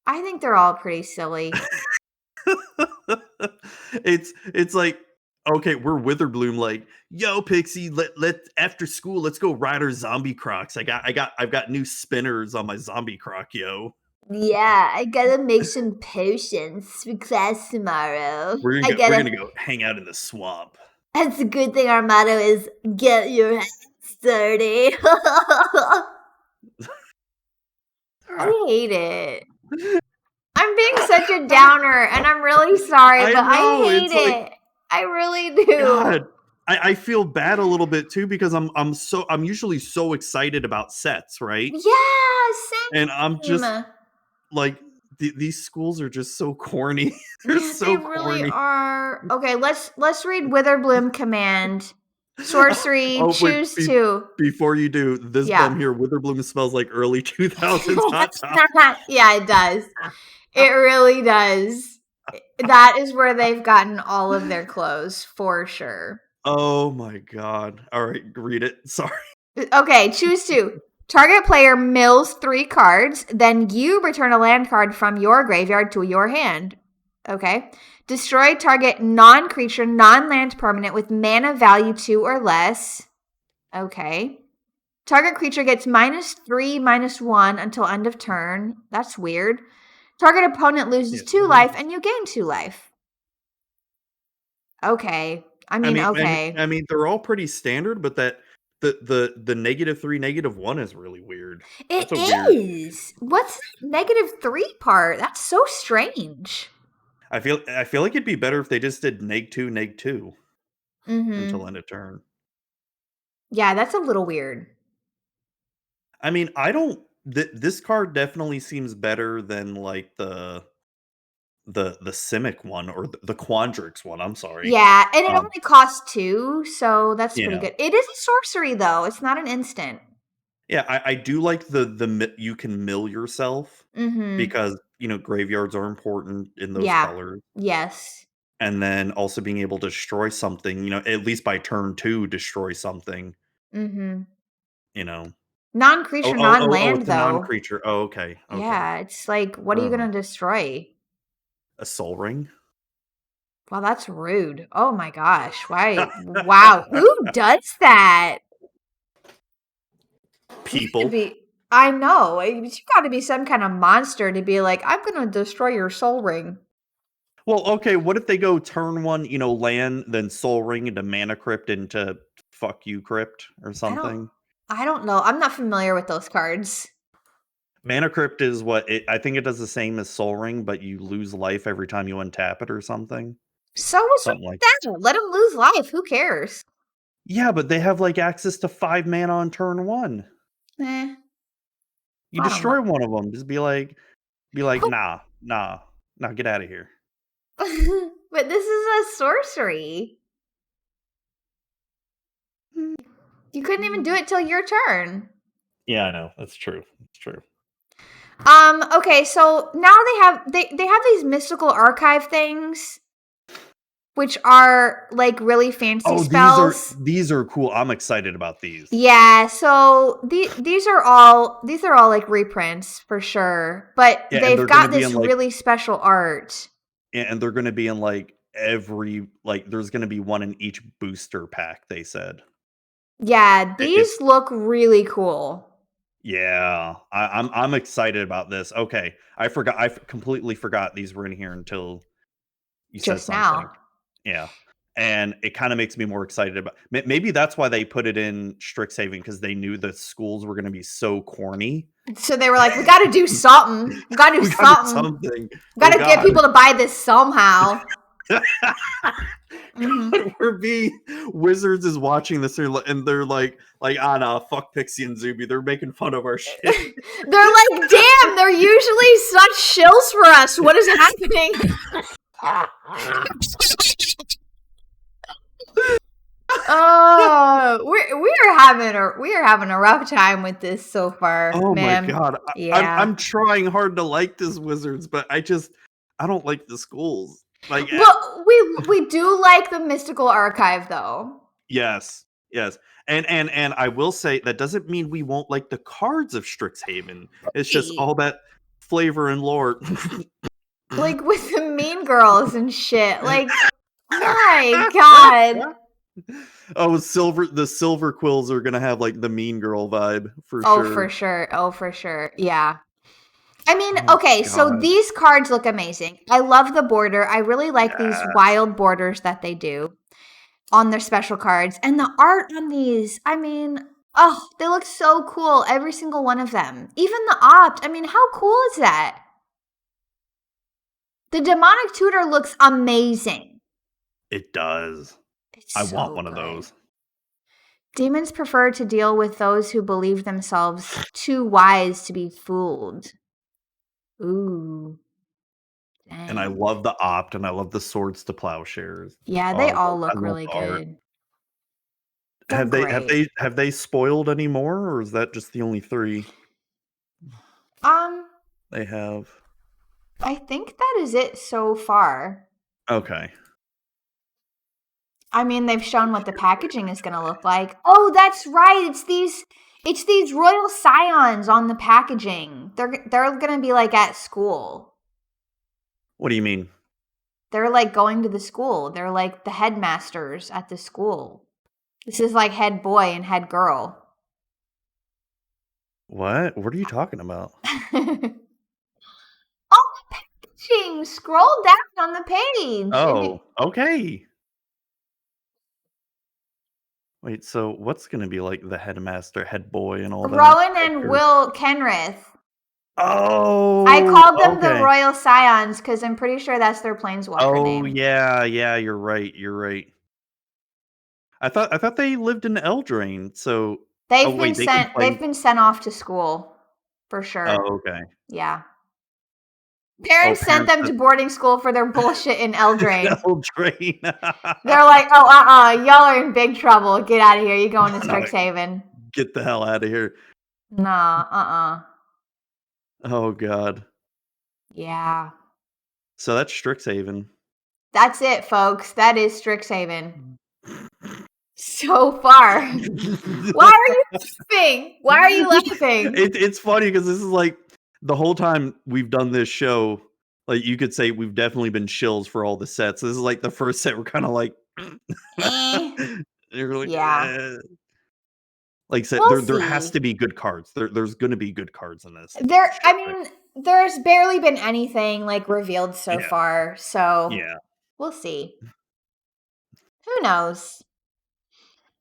I think they're all pretty silly. It's like, okay, we're Witherbloom. Like, yo, Pixie, let after school, let's go ride our zombie crocs. I've got new spinners on my zombie croc, yo. Yeah, I gotta make some potions for class tomorrow. We're gonna go hang out in the swamp. That's a good thing our motto is get your hands dirty. I hate it. I'm being such a downer, and I'm really sorry, but I hate it. I really do. God, I feel bad a little bit too because I'm usually so excited about sets, right? Yeah, same. And I'm just like these schools are just so corny. They're Yeah, so they really corny. are. Okay, let's read Witherbloom command. Sorcery, Wait, choose two. before you do, this bum here, Witherbloom smells like early 2000s hot top. Yeah, it does. It really does. That is where they've gotten all of their clothes, for sure. Oh my god. All right, read it. Sorry. Okay, choose two. Target player mills 3 cards, then you return a land card from your graveyard to your hand. Okay. Destroy target non-creature, non-land permanent with mana value 2 or less. Okay. Target creature gets -3, -1 until end of turn. That's weird. Target opponent loses 2 life and you gain 2 life. Okay. I mean, okay. I mean, they're all pretty standard, but that the -3, -1 is really weird. It is. What's -3 part? That's so strange. I feel like it'd be better if they just did -2, -2 until end of turn. Yeah, that's a little weird. I mean, I don't. This card definitely seems better than like the Simic one or the Quandrix one. I'm sorry. Yeah, and it only costs 2, so that's pretty Yeah. good. It is a sorcery though. It's not an instant. Yeah, I do like the you can mill yourself Mhm. because graveyards are important in those Yeah. colors. Yes. And then also being able to destroy something, at least by turn 2, destroy something, Mhm. you know. Non-creature, non-land It's a though. non-creature. Oh, okay. Yeah, it's like, what are you gonna destroy? A Soul Ring? Well, that's rude. Oh my gosh. Why? Wow. Who does that? People. I know. You gotta be some kind of monster to be like, I'm gonna destroy your soul ring. Well, okay, what if they go turn 1, land, then Soul Ring into Mana Crypt into Fuck You Crypt or something? I don't know. I'm not familiar with those cards. Mana Crypt is I think it does the same as Soul Ring, but you lose life every time you untap it or something. So what's Something like that? Let him lose life. Who cares? Yeah, but they have like access to 5 mana on turn 1. Eh, You I don't destroy know. one of them. Just be like, nah, get out of here. But this is a sorcery. You couldn't even do it till your turn. Yeah, I know. That's true. That's true. Okay, so now they have these mystical archive things, which are like really fancy spells. These are cool. I'm excited about these. Yeah, so these are all like reprints for sure, but Yeah, and they've they're gonna got be this in like really special art. and they're gonna be in like every like there's gonna be one in each booster pack, they said. Yeah, It's these look really cool. yeah. I'm excited about this. Okay. I completely forgot these were in here until you said Just something. now. Yeah. And it kind of makes me more excited about maybe that's why they put it in Strixhaven because they knew the schools were going to be so corny. So they were like, we got to do something. We got to do We got to do something. something. We got Oh to get God. people to buy this somehow. We're being Wizards is watching this and they're like, ah, nah, fuck Pixie and Zuby. They're making fun of our shit. They're like, damn, they're usually such shills for us. What is happening? Oh, we are having a rough time with this so far. Oh man. my God. Yeah. I'm trying hard to like this Wizards, but I don't like the schools. Like Well, we do like the mystical archive though. yes. And I will say that doesn't mean we won't like the cards of Strixhaven. It's just all that flavor and lore. Like with the mean girls and shit. Like, my God. Oh, the silver quills are gonna have like the mean girl vibe for Oh, sure. for sure. Oh, for sure. Yeah. I mean, Oh, okay, so God. these cards look amazing. I love the border. I really like these wild borders that they do on their special cards. And the art on these, I mean, oh, they look so cool. Every single one of them. Even the opt. I mean, how cool is that? The demonic tutor looks amazing. It does. I want one of those. Demons prefer to deal with those who believe themselves too wise to be fooled. Ooh. Dang. And I love the opt and I love the swords to plowshares. Yeah, they all look really good. Have they spoiled any more, or is that just the only 3? They have. I think that is it so far. Okay. I mean, they've shown what the packaging is going to look like. Oh, that's right. It's these royal scions on the packaging. They're going to be like at school. What do you mean? They're like going to the school. They're like the headmasters at the school. This is like head boy and head girl. What? What are you talking about? On the packaging. Scroll down on the page. Oh, okay. Wait, so what's going to be like the headmaster, head boy, and all that? Rowan and Will Kenrith. Oh, I called them the Royal Scions because I'm pretty sure that's their planeswalker name. Oh, yeah, you're right. I thought they lived in Eldraine, so they've been sent off to school for sure. Oh, okay. Yeah. Parents sent them to boarding school for their bullshit in Eldraine. Eldraine. They're like, oh, y'all are in big trouble. Get out of here. You're going to Strixhaven. Get the hell out of here. Nah, Oh, God. Yeah. So that's Strixhaven. That's it, folks. That is Strixhaven. So far. Why are you laughing? Why are you laughing? It's funny because this is like the whole time we've done this show, like you could say we've definitely been shills for all the sets. This is like the first set we're kind of like, like yeah. Like I said, there has to be good cards. There's going to be good cards in this. There's barely been anything like revealed so far, so yeah, we'll see. Who knows?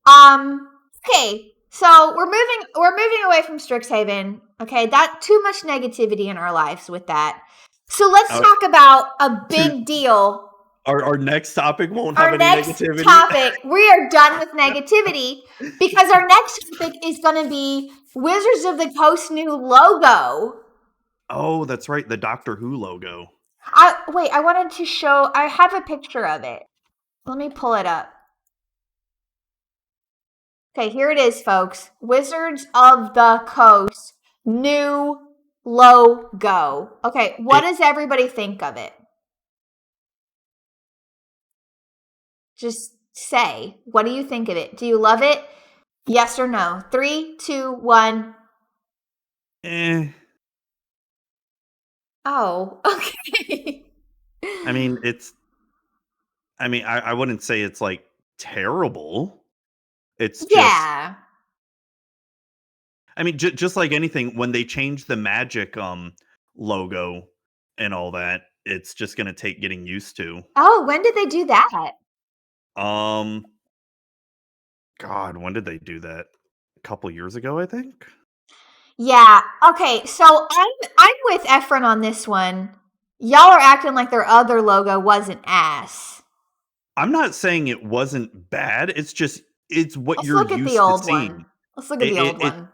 Okay, so we're moving away from Strixhaven. Okay, that too much negativity in our lives with that. So let's talk about a big deal our next topic won't Our have any next negativity. topic, we are done with negativity because our next topic is going to be Wizards of the Coast new logo. Oh, that's right, the Doctor Who logo. Wait, I wanted to show, I have a picture of it. Let me pull it up. Okay, here it is, folks. Wizards of the Coast new logo. Okay, what does everybody think of it? Just say, what do you think of it? Do you love it? Yes or no? 3, 2, 1. Oh, okay. I mean, I wouldn't say it's like terrible. It's just, Yeah. I mean, just like anything, when they change the magic logo and all that, it's just gonna take getting used to. Oh, when did they do that? Um, God, when did they do that? A couple years ago, I think. Yeah. Okay, so I'm with Efren on this one. Y'all are acting like their other logo wasn't ass. I'm not saying it wasn't bad. It's what Let's you're look at the used to old seeing. one. Let's look at It the it old it, one.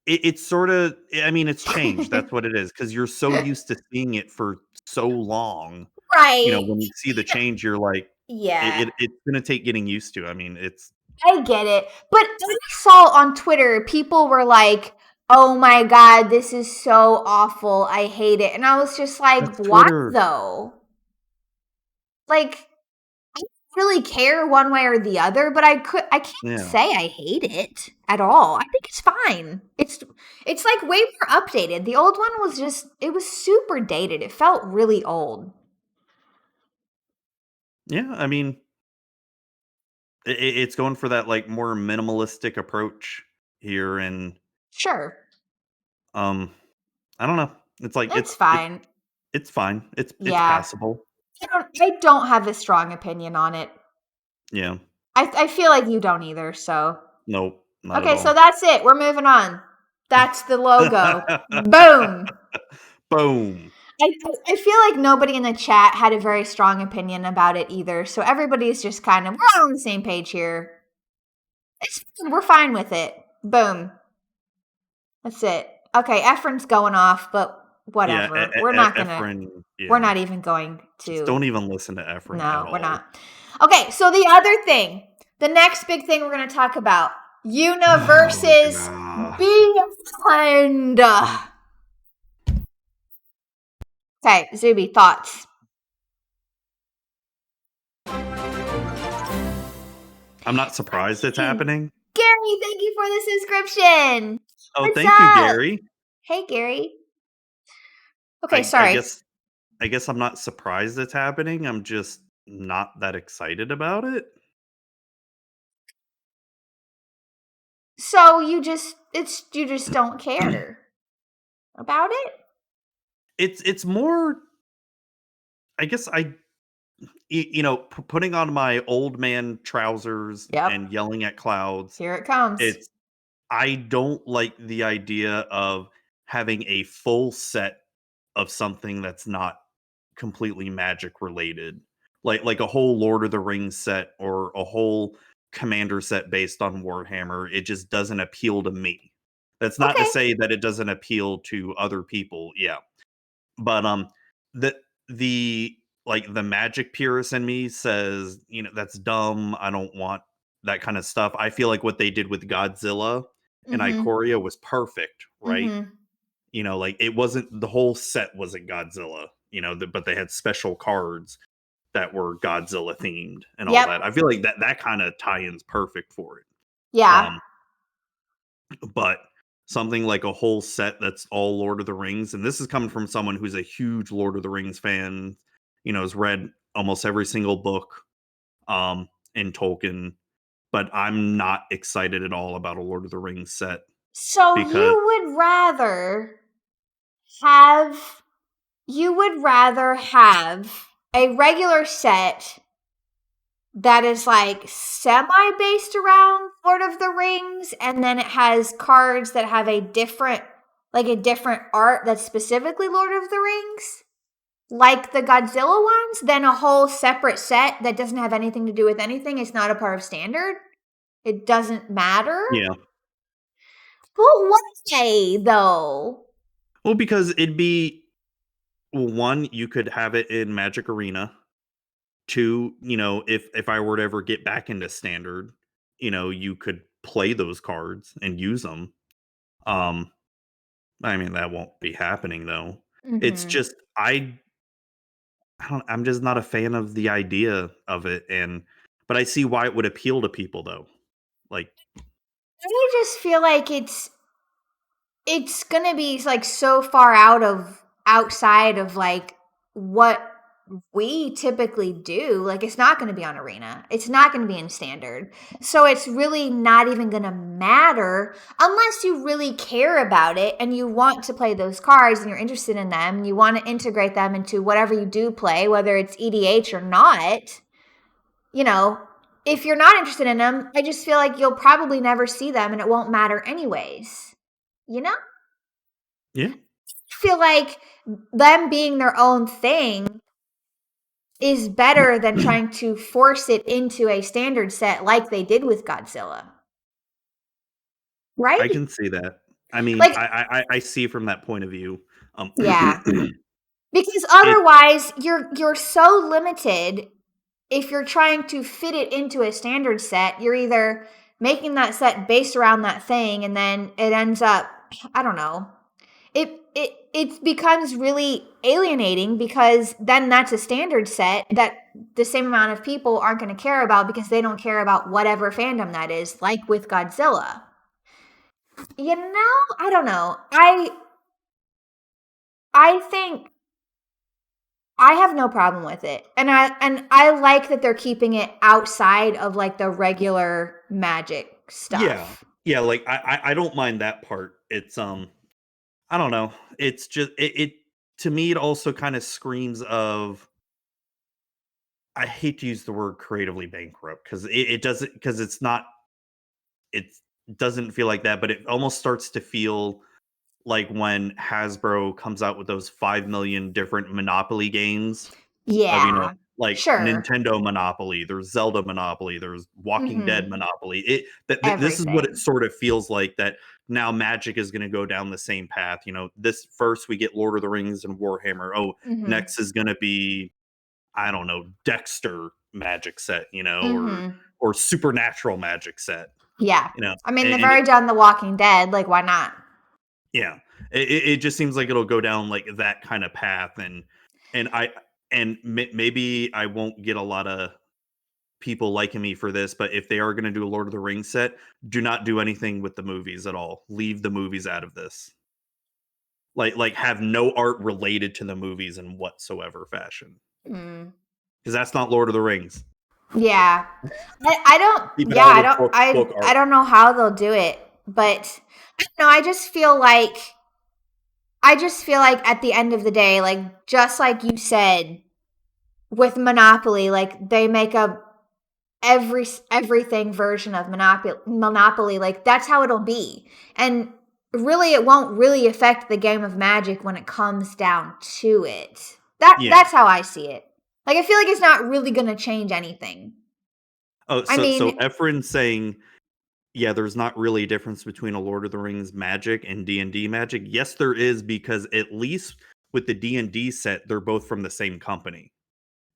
it's sort of. I mean, it's changed. That's what it is because you're so used to seeing it for so long. Right. When you see the change, you're like, Yeah. it's gonna take getting used to. I mean, it's I get it. But I saw on Twitter, people were like, oh my God, this is so awful. I hate it. And I was just like, that's why Twitter. though? Like, I don't really care one way or the other, but I can't Yeah. say I hate it at all. I think it's fine. It's like way more updated. The old one was just, it was super dated. It felt really old. Yeah. I mean, it's going for that like more minimalistic approach here, and Sure. um, I don't know. It's like It's fine. it's fine. It's Yeah. passable. I don't have a strong opinion on it. Yeah. I feel like you don't either, so. Nope. Not at Okay, so all. that's it. We're moving on. That's the logo. Boom. Boom. I feel like nobody in the chat had a very strong opinion about it either. So everybody's just kind of, we're all on the same page here. We're fine with it. Boom. That's it. Okay, Efren's going off, but Yeah. whatever. We're not gonna. Efren. We're Yeah. not even going Just to. don't even listen to Efren at No, we're all. not. Okay, so the other thing, the next big thing we're going to talk about, Oh, universes God. beyond. Okay, Zuby, thoughts? I'm not surprised it's happening. Gary, thank you for the subscription. Oh, What's thank you, up? Gary. Hey, Gary. Okay, I sorry. guess I'm not surprised it's happening. I'm just not that excited about it. So you just don't care about it? It's more. I guess putting on my old man trousers Yep. and yelling at clouds. Here it comes. It's I don't like the idea of having a full set of something that's not completely magic related. Like a whole Lord of the Rings set or a whole commander set based on Warhammer. It just doesn't appeal to me. That's not to Okay. say that it doesn't appeal to other people. Yeah. But the the like the magic purist in me says, that's dumb. I don't want that kind of stuff. I feel like what they did with Godzilla and Mm-hmm. Ikoria was perfect, right? Mm-hmm. Like it wasn't the whole set wasn't Godzilla, but they had special cards that were Godzilla themed and all Yep. that. I feel like that kind of tie-in's perfect for it. Yeah. Um, but something like a whole set that's all Lord of the Rings, and this is coming from someone who's a huge Lord of the Rings fan, has read almost every single book in Tolkien, but I'm not excited at all about a Lord of the Rings set So because have you would rather have a regular set that is like semi based around Lord of the Rings, and then it has cards that have a different art that's specifically Lord of the Rings? like the Godzilla ones, then a whole separate set that doesn't have anything to do with anything is not a part of standard. It doesn't matter. Yeah. But why though? Well, because it'd be one, you could have it in Magic Arena. Two, if I were to ever get back into standard, you could play those cards and use them. I mean, that won't be happening though. It's Mm-hmm. just I'm just not a fan of the idea of it, but I see why it would appeal to people though. Like, I just feel like it's gonna be like so far outside of like what we typically do. Like it's not gonna be on arena. It's not gonna be in standard. So it's really not even gonna matter unless you really care about it and you want to play those cards and you're interested in them and you want to integrate them into whatever you do play, whether it's EDH or not. You know, if you're not interested in them, I just feel like you'll probably never see them and it won't matter anyways. You know? yeah. Feel like them being their own thing is better than trying to force it into a standard set like they did with Godzilla. Right? I can see that. I mean, Like, I see from that point of view. yeah. Because It otherwise you're so limited if you're trying to fit it into a standard set. You're either making that set based around that thing and then it ends up, I don't know, it becomes really alienating because then that's a standard set that the same amount of people aren't going to care about because they don't care about whatever fandom that is, like with Godzilla. I don't know. I think I have no problem with it. And I like that they're keeping it outside of like the regular Magic yeah. stuff. Yeah, like I don't mind that part. It's I don't know. It's just it to me it also kind of screams of I hate to use the word creatively bankrupt because it doesn't because it's not it doesn't feel like that, but it almost starts to feel like when Hasbro comes out with those 5 million different Monopoly games of, Yeah. like Sure. Nintendo Monopoly, there's Zelda Monopoly, there's Walking Dead Mhm. Monopoly. This is what it Everything. sort of feels like that now Magic is going to go down the same path. This first we get Lord of the Rings and Warhammer. Oh, Mhm. next is going to be I don't know, Dexter Magic set, Mhm. or Supernatural Magic set, Yeah. you know. I mean, they've And it already done The Walking Dead, like, why not? Yeah, it just seems like it'll go down like that kind of path, and I maybe I won't get a lot of people liking me for this, but if they are going to do a Lord of the Rings set, do not do anything with the movies at all. Leave the movies out of this. Like have no art related to the movies in whatsoever fashion, Mm. because that's not Lord of the Rings. Yeah. I don't Keep it yeah, out I of don't book I art. don't know how they'll do it, but no, I just feel like at the end of the day, like just like you said with Monopoly, like they make a everything version of Monopoly, like that's how it'll be. And really it won't really affect the game of Magic when it comes down to it. Yeah. That's how I see it. Like I feel like it's not really going to change anything. Oh, I so mean, Efren's saying, yeah, there's not really a difference between a Lord of the Rings Magic and D&D Magic. Yes, there is, because at least with the D&D set, they're both from the same company.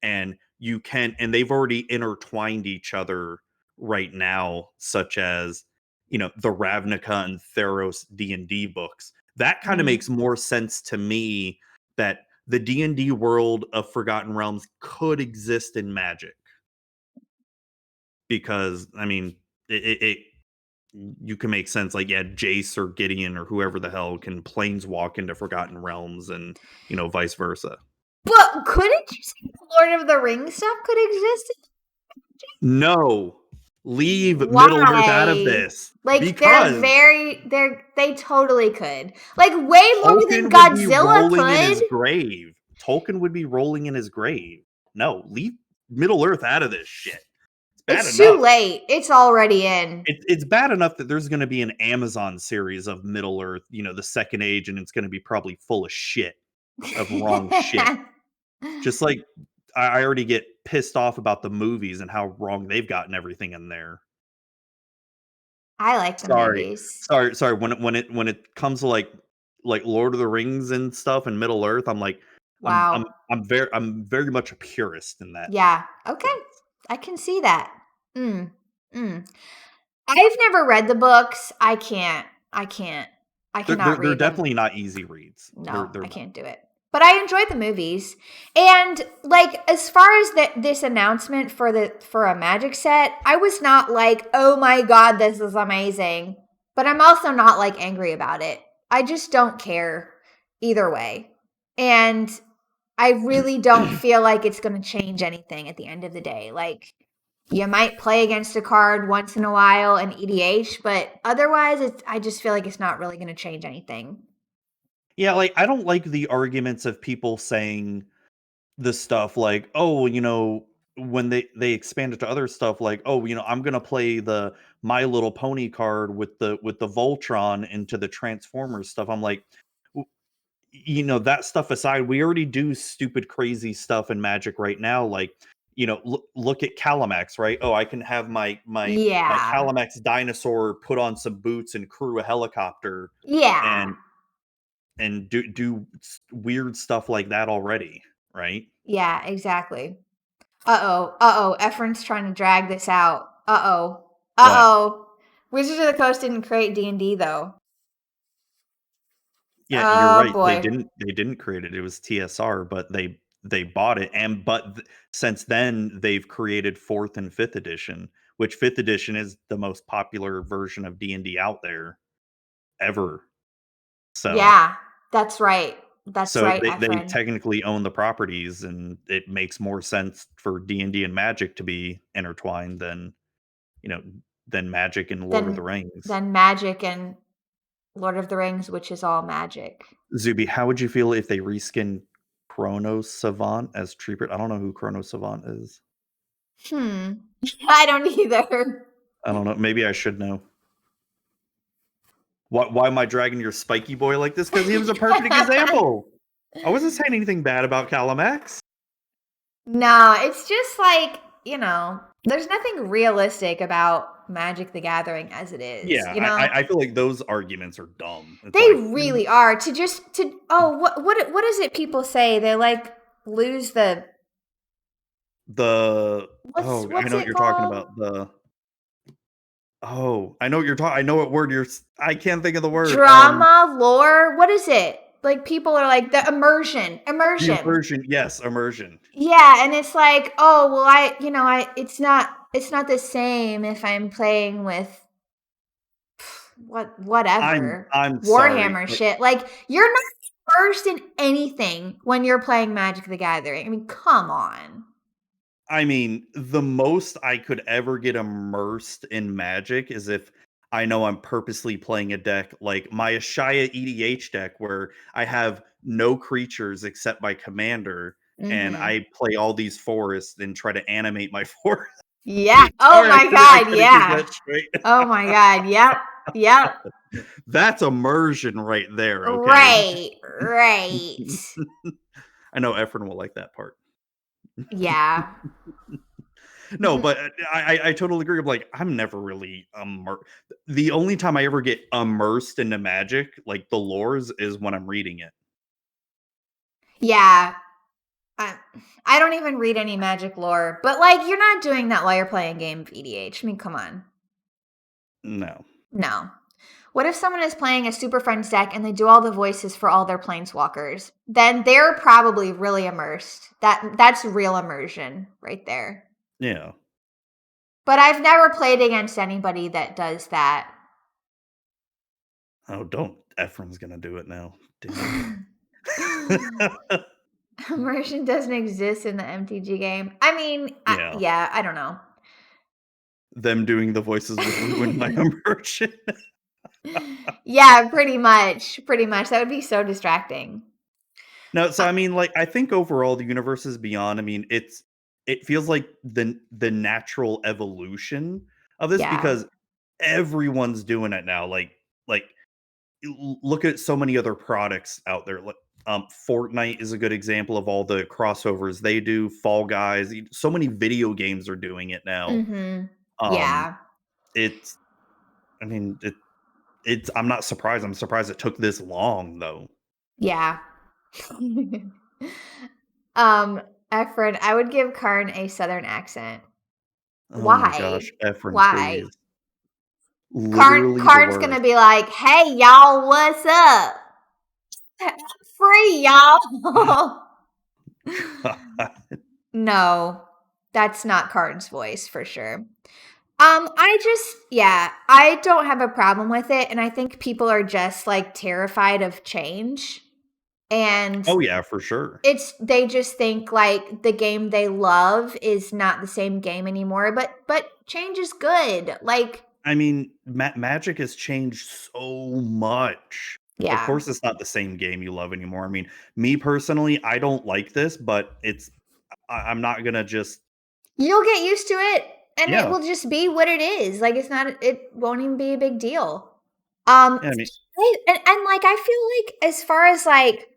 And they've already intertwined each other right now, such as, the Ravnica and Theros D&D books. That kind of mm, makes more sense to me that the D&D world of Forgotten Realms could exist in Magic, because I mean, it you can make sense, like, yeah, Jace or Gideon or whoever the hell can planeswalk into Forgotten Realms, and vice versa. but couldn't you say Lord of the Rings stuff could exist? No, leave Middle Earth out of Why? this, Like because they totally could. Like way more than Tolkien would be Godzilla rolling in could. his grave. Tolkien would be rolling in his grave. No, leave Middle Earth out of this shit. It's bad It's too enough. late. It's already in. It's bad enough that there's going to be an Amazon series of Middle Earth, the Second Age, and it's going to be probably full of shit, of wrong shit. Just like I already get pissed off about the movies and how wrong they've gotten everything in there. I like the Sorry. movies. Sorry, when it comes to, like, Lord of the Rings and stuff and Middle Earth, I'm like, I'm I'm Wow. I'm very much a purist in that Yeah. Okay. sense. I can see that. Mm. Mm. I've never read the books. I can't. I They're cannot they're read them. definitely not easy reads. No, They're I not. can't do it. But I enjoyed the movies. And like as far as this announcement for a magic set, I was not like, "Oh my god, this is amazing." But I'm also not like angry about it. I just don't care either way. And I really don't feel like it's going to change anything at the end of the day. Like you might play against a card once in a while in EDH, but otherwise I just feel like it's not really going to change anything. Yeah, like, I don't like the arguments of people saying the stuff like, "Oh, when they expand it to other stuff like, "Oh, I'm gonna play the My Little Pony card with the Voltron into the Transformers stuff." I'm like, "W that stuff aside, we already do stupid, crazy stuff in Magic right now, like, look at Calamax, right? Oh, I can have my Yeah. Calamax dinosaur put on some boots and crew a helicopter Yeah. and weird stuff like that already, right?" Yeah, exactly. Uh-oh. Uh-oh. Efren's trying to drag this out. Uh-oh. What? Uh-oh. Wizards of the Coast didn't create D&D though. Yeah, you're Oh right. They boy. didn't create it. It was TSR, but they bought it, and since then they've created 4th and 5th edition, which 5th edition is the most popular version of D&D out there ever. So Yeah, that's right. That's so right, they Efren. technically own the properties, and it makes more sense for D&D and Magic to be intertwined you know, than Magic and Lord of the Then Rings. then Magic and Lord of the Rings, which is all magic. Zuby, how would you feel if they reskin Chronos Savant as Treeper? I don't know who Chronos Savant is. Hmm. I don't either. I don't know. Maybe I should know. Why am I dragging your spiky boy like this? Because he was a perfect example. I wasn't saying anything bad about Calamax. No, it's just like, there's nothing realistic about Magic the Gathering as it is, Yeah, I feel like those arguments are dumb. It's They like really are what is it people say? They like lose the I what's know what it you're talking called? about. I know what you're talking. I know what word I can't think of the word. Drama, lore, what is it? Like people are like the immersion. The Immersion. immersion. Yes, immersion. Yeah, and it's like, oh, well I it's not the same if I'm playing with whatever. I'm sorry. Warhammer shit. Like you're not immersed in anything when you're playing Magic the Gathering. I mean, come on. I mean, the most I could ever get immersed in Magic is if I know I'm purposely playing a deck like my Ashaya EDH deck where I have no creatures except my commander, and Mhm. I play all these forests and try to animate my forest. Yeah. Oh Sorry, my I god, couldn't keep yeah. that straight. Oh my god, yep. Yep. That's immersion right there, okay? Right. Right. I know Efren will like that part. Yeah. No, but I totally agree. Like, I'm never really the only time I ever get immersed into Magic, like the lores, is when I'm reading it. Yeah. I, I don't even read any magic lore, but like you're not doing that while you're playing a game of EDH. I mean, come on. No. No. What if someone is playing a Super Friends deck and they do all the voices for all their planeswalkers? Then they're probably really immersed. That's real immersion right there. Yeah. But I've never played against anybody that does that. Oh, don't. Ephraim's gonna do it now. Damn it. Immersion doesn't exist in the MTG game. I mean, Yeah. yeah, I don't know. Them doing the voices would ruin my immersion. Yeah, pretty much. Pretty much. That would be so distracting. No, so Uh, I mean, like, I think overall the universe is beyond. I mean, it feels like the natural evolution of this yeah. because everyone's doing it now. Like look at so many other products out there. Like Fortnite is a good example of all the crossovers they do. Fall Guys, so many video games are doing it now. Mm-hmm. Um, Yeah. it's, I mean, it's. I'm not surprised. I'm surprised it took this long, though. Yeah. um, Efren, I would give Karn a southern accent. Oh my Why? gosh, Efren, Why? please. Literally the Karn's gonna worst. be like, "Hey y'all, what's up? Free y'all." No, that's not Karn's voice for sure. I don't have a problem with it, and I think people are just like terrified of change, and Oh yeah, for sure. they just think like the game they love is not the same game anymore. But change is good. Like, I mean, Magic has changed so much. Of yeah. course, it's not the same game you love anymore. I mean, me personally, I don't like this, but I'm not gonna just. You'll get used to it, and it Yeah, will just be what it is. Like, it won't even be a big deal. Um, yeah. I mean, and like I feel like as far as like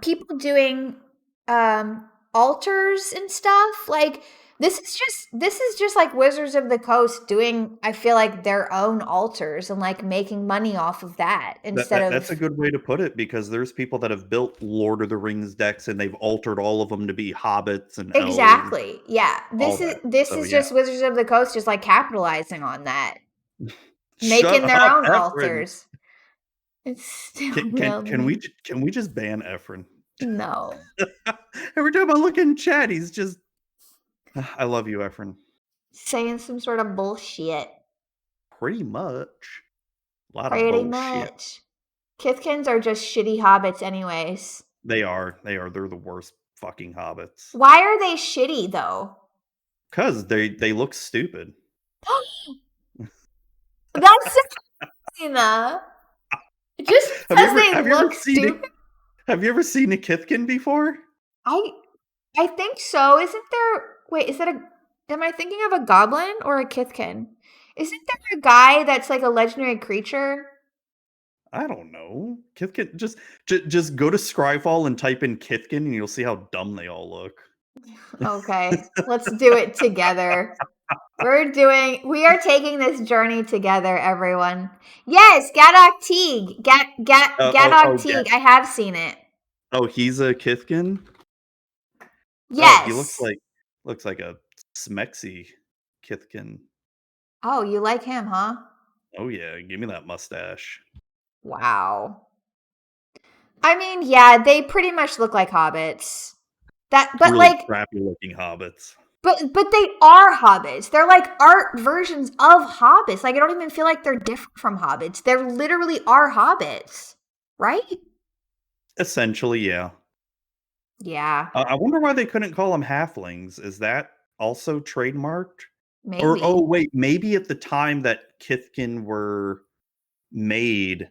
people doing altars and stuff, like this is just like Wizards of the Coast doing, I feel like, their own altars and like making money off of that instead that's a of good way to put it because there's people that have built Lord of the Rings decks and they've altered all of them to be hobbits and elves, exactly. Yeah. all that. This So is yeah, just Wizards of the Coast just like capitalizing on that, shut making their up, own Efren. altars. It's still Can real to me. can we just ban Efren? No. Every time I look in chat, he's just. I love you, Efren. Saying some sort of bullshit. Pretty much. A lot of Pretty bullshit. much. Kithkins are just shitty hobbits anyways. They are. They are. They're the worst fucking hobbits. Why are they shitty though? Cause they look stupid. That's Selena. Just because they Have you ever look seen it? stupid. Have you ever seen a Kithkin before? I I think so. Isn't there, wait, is that a, am I thinking of a goblin or a Kithkin? Isn't there a guy that's like a legendary creature? I don't know. Kithkin just go to Scryfall and type in Kithkin and you'll see how dumb they all look. Okay, let's do it together. We are taking this journey together, everyone. Yes, Gadok Teague. Gadok Yeah. Teague. I have seen it. Oh, he's a Kithkin? Oh, he Yes. looks like a Smexy Kithkin. Oh, you like him, huh? Oh yeah, give me that mustache. Wow. I mean, yeah, they pretty much look like hobbits. But Really like, crappy looking hobbits. but they are hobbits. They're like art versions of hobbits. Like, I don't even feel like they're different from hobbits. They literally are hobbits, right? Essentially, yeah. Yeah, I wonder why they couldn't call them halflings. Is that also trademarked? Or oh maybe. wait, maybe at the time that Kithkin were made,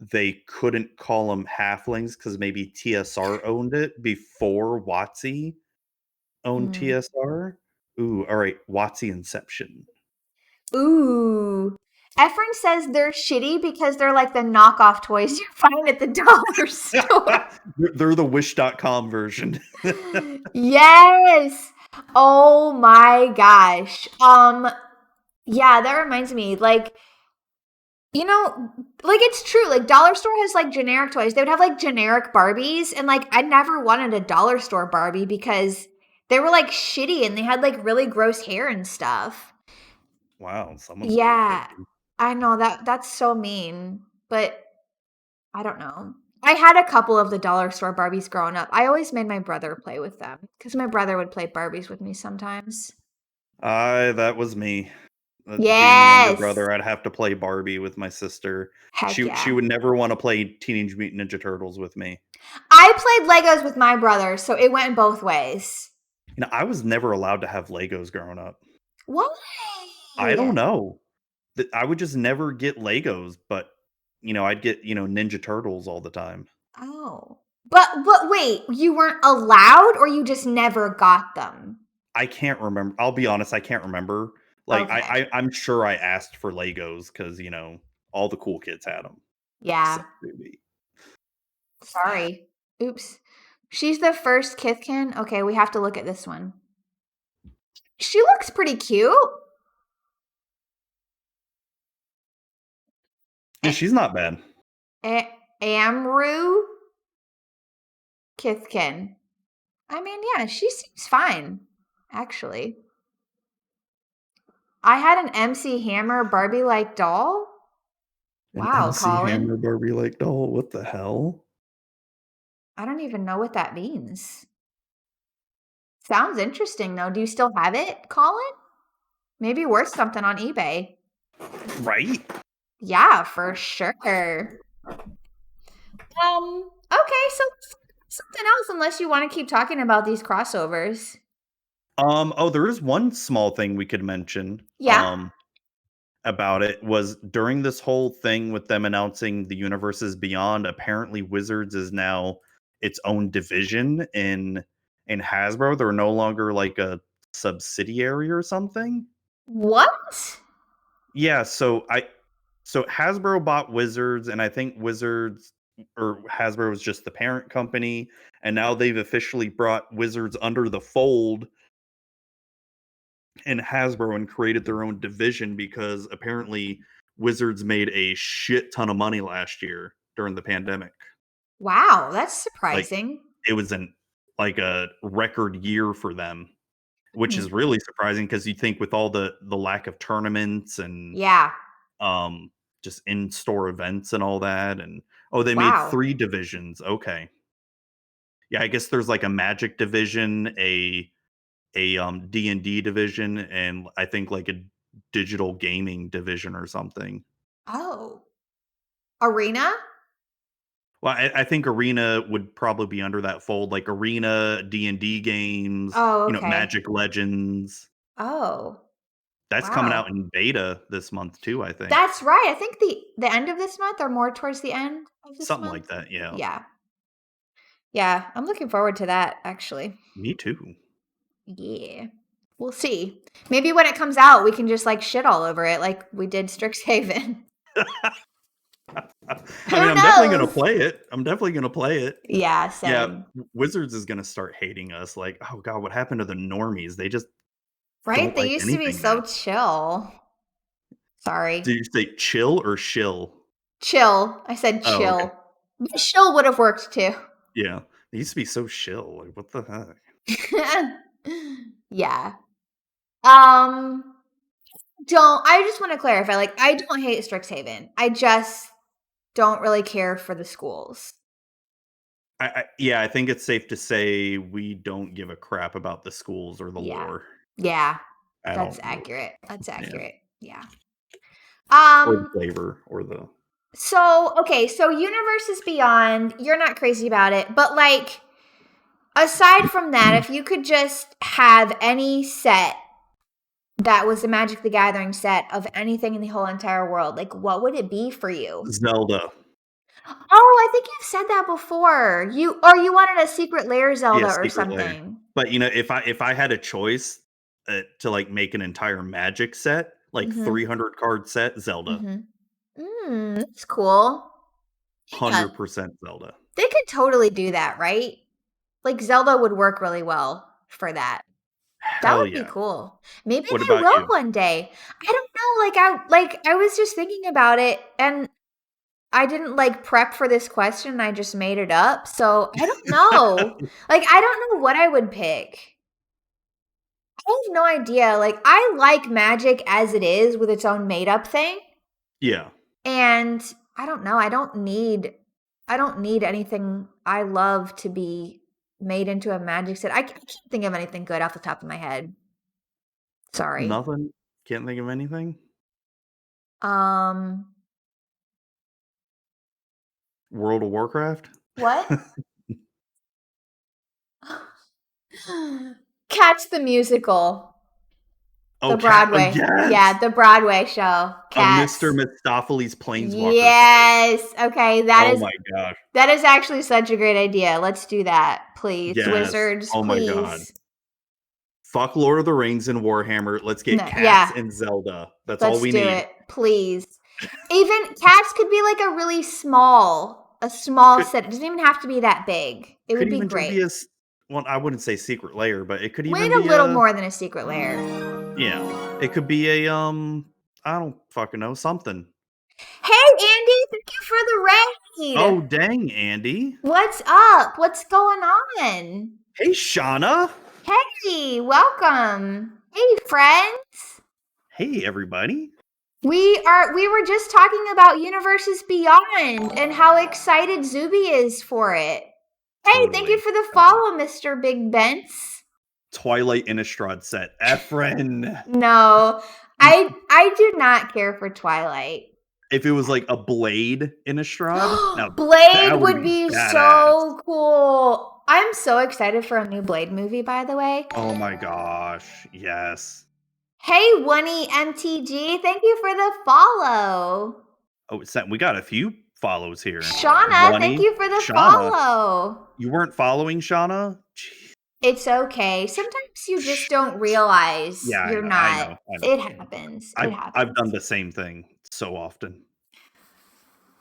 they couldn't call them halflings because maybe TSR owned it before WotC owned Mm. TSR. Ooh, all right, WotC Inception. Ooh. Efren says they're shitty because they're like the knockoff toys you find at the dollar store. They're the Wish.com version. Yes. Oh my gosh. Yeah, that reminds me. Like, you know, like it's true. Like dollar store has like generic toys. They would have like generic Barbies, and like I never wanted a dollar store Barbie because they were like shitty and they had like really gross hair and stuff. Wow, someone's being Yeah, picky. I know that's so mean, but I don't know. I had a couple of the dollar store Barbies growing up. I always made my brother play with them because my brother would play Barbies with me sometimes. That was me. Being the younger Yes. brother, I'd have to play Barbie with my sister. Heck She yeah. would never want to play Teenage Mutant Ninja Turtles with me. I played Legos with my brother, so it went both ways. You know, I was never allowed to have Legos growing up. Why? I don't know. I would just never get Legos, but I'd get, Ninja Turtles all the time. Oh. But wait, you weren't allowed or you just never got them? I can't remember. I'll be honest, I can't remember. Like Okay. I'm sure I asked for Legos cuz, all the cool kids had them. Yeah. Except Zuby. Sorry. Oops. She's the first Kitten. Okay, we have to look at this one. She looks pretty cute. Yeah, she's not bad. Amru Kitten. I mean, yeah, she seems fine, actually. I had an MC Hammer Barbie-like doll. An Wow, MC Colin. Hammer Barbie like doll. What the hell? I don't even know what that means. Sounds interesting, though. Do you still have it, Colin? Maybe worth something on eBay. Right? Yeah, for sure. Okay, so something else, unless you want to keep talking about these crossovers. Oh, there is one small thing we could mention. Yeah. About it was during this whole thing with them announcing the universes beyond, apparently Wizards is now its own division in Hasbro. They're no longer like a subsidiary or something. What? Yeah, so Hasbro bought Wizards, and I think Wizards or Hasbro was just the parent company, and now they've officially brought Wizards under the fold in Hasbro and created their own division because apparently Wizards made a shit ton of money last year during the pandemic. Wow, that's Like surprising. it was a record year for them, which Hmm. is really surprising because you think with all the lack of tournaments and Yeah. um just in-store events and all that, and oh, they made Wow. 3 divisions. Okay. Yeah, I guess there's like a Magic division, a D&D division, and I think like a digital gaming division or something. Oh. Arena? Well, I think Arena would probably be under that fold, like Arena, D&D games, Oh, okay. Magic Legends. Oh. That's coming Wow. out in beta this month too, I think. That's right. I think the end of this month or more towards the end of this Something like month. that, yeah. Yeah. Yeah, I'm looking forward to that actually. Me too. Yeah. We'll see. Maybe when it comes out, we can just like shit all over it like we did Strixhaven. I mean, Who I'm definitely gonna knows? play it. I'm definitely gonna play it. Yeah, Yeah, same. Wizards is gonna start hating us, like, "Oh god, what happened to the normies? They just Right? don't They like used to be anything so now." chill. Sorry. Did you say chill or shill? Chill. I said Oh, okay. chill. But shill would have worked too. Yeah. They used to be so shill, like, what the heck? Yeah. Um, don't I just want to clarify, like, I don't hate Strixhaven. I just don't really care for the schools. Yeah, I think it's safe to say we don't give a crap about the schools or the Yeah. lore Yeah. at That's all, really. accurate. That's Yeah. accurate. Yeah. Or the Um, flavor or the so okay, so Universes Beyond, you're not crazy about it, but like aside from that, if you could just have any set that was the Magic the Gathering set of anything in the whole entire world, like what would it be for you? Zelda. Oh, I think you've said that before. You wanted a Secret Lair Zelda Yeah, or Secret Lair. something. But, if I had a choice, to, like, make an entire Magic set, like, Mhm. 300 card set, Zelda. Mhm. That's cool. Yeah, 100% Zelda. they could totally do that, right? Like Zelda would work really well for that. That Hell would be yeah. cool. Maybe What I about will you? one day. I don't know, I was just thinking about it and I didn't like prep for this question. I just made it up. So I don't know. Like I don't know what I would pick. I have no idea. Like I like magic as it is with its own made up thing. Yeah. And I don't know. I don't need anything I love to be made into a magic set. I can't think of anything good off the top of my head. Sorry. Nothing? Can't think of anything? Um World of Warcraft? what? Cats the musical. Oh, The Cat Broadway. Yeah, yes! the Broadway show. A Mr. Cats. Mistopheles Planeswalker set. Yes. Okay, Oh my gosh. that is actually such a great idea. Let's do that, please. Yes. Wizards, Oh my god. please. Fuck Lord of the Rings and Warhammer. Let's get No, Cats yeah, and Zelda. That's all let's we do need. it, please. Even cats could be like a really small. set. It doesn't even have to be that big. It would Could be even just be great. well, I wouldn't say secret layer, but it could Wait even a be little more than a secret layer. yeah, it could be a I don't fucking know, something. Hey, Andy, thank you for the raid. Oh, dang, Andy. What's up? What's going on? Hey, Shauna. Hey, welcome. Hey, friends. Hey, everybody. We were just talking about Universes Beyond and how excited Zuby is for it. Hey, thank you Totally. for the follow, Mr. Big Bents. Twilight Innistrad set. Efren. No, I do not care for Twilight. If it was like a Blade Innistrad, now Blade that would be badass. so cool. I'm so excited for a new Blade movie, by the way. Oh my gosh. Yes. Hey, Oney MTG, thank you for the follow. Oh, we got a few follows here. Shauna, thank you for the follow. You weren't following Shauna? Jeez. It's okay. Sometimes you just don't realize you're not. I know. It happens. I've done the same thing so often.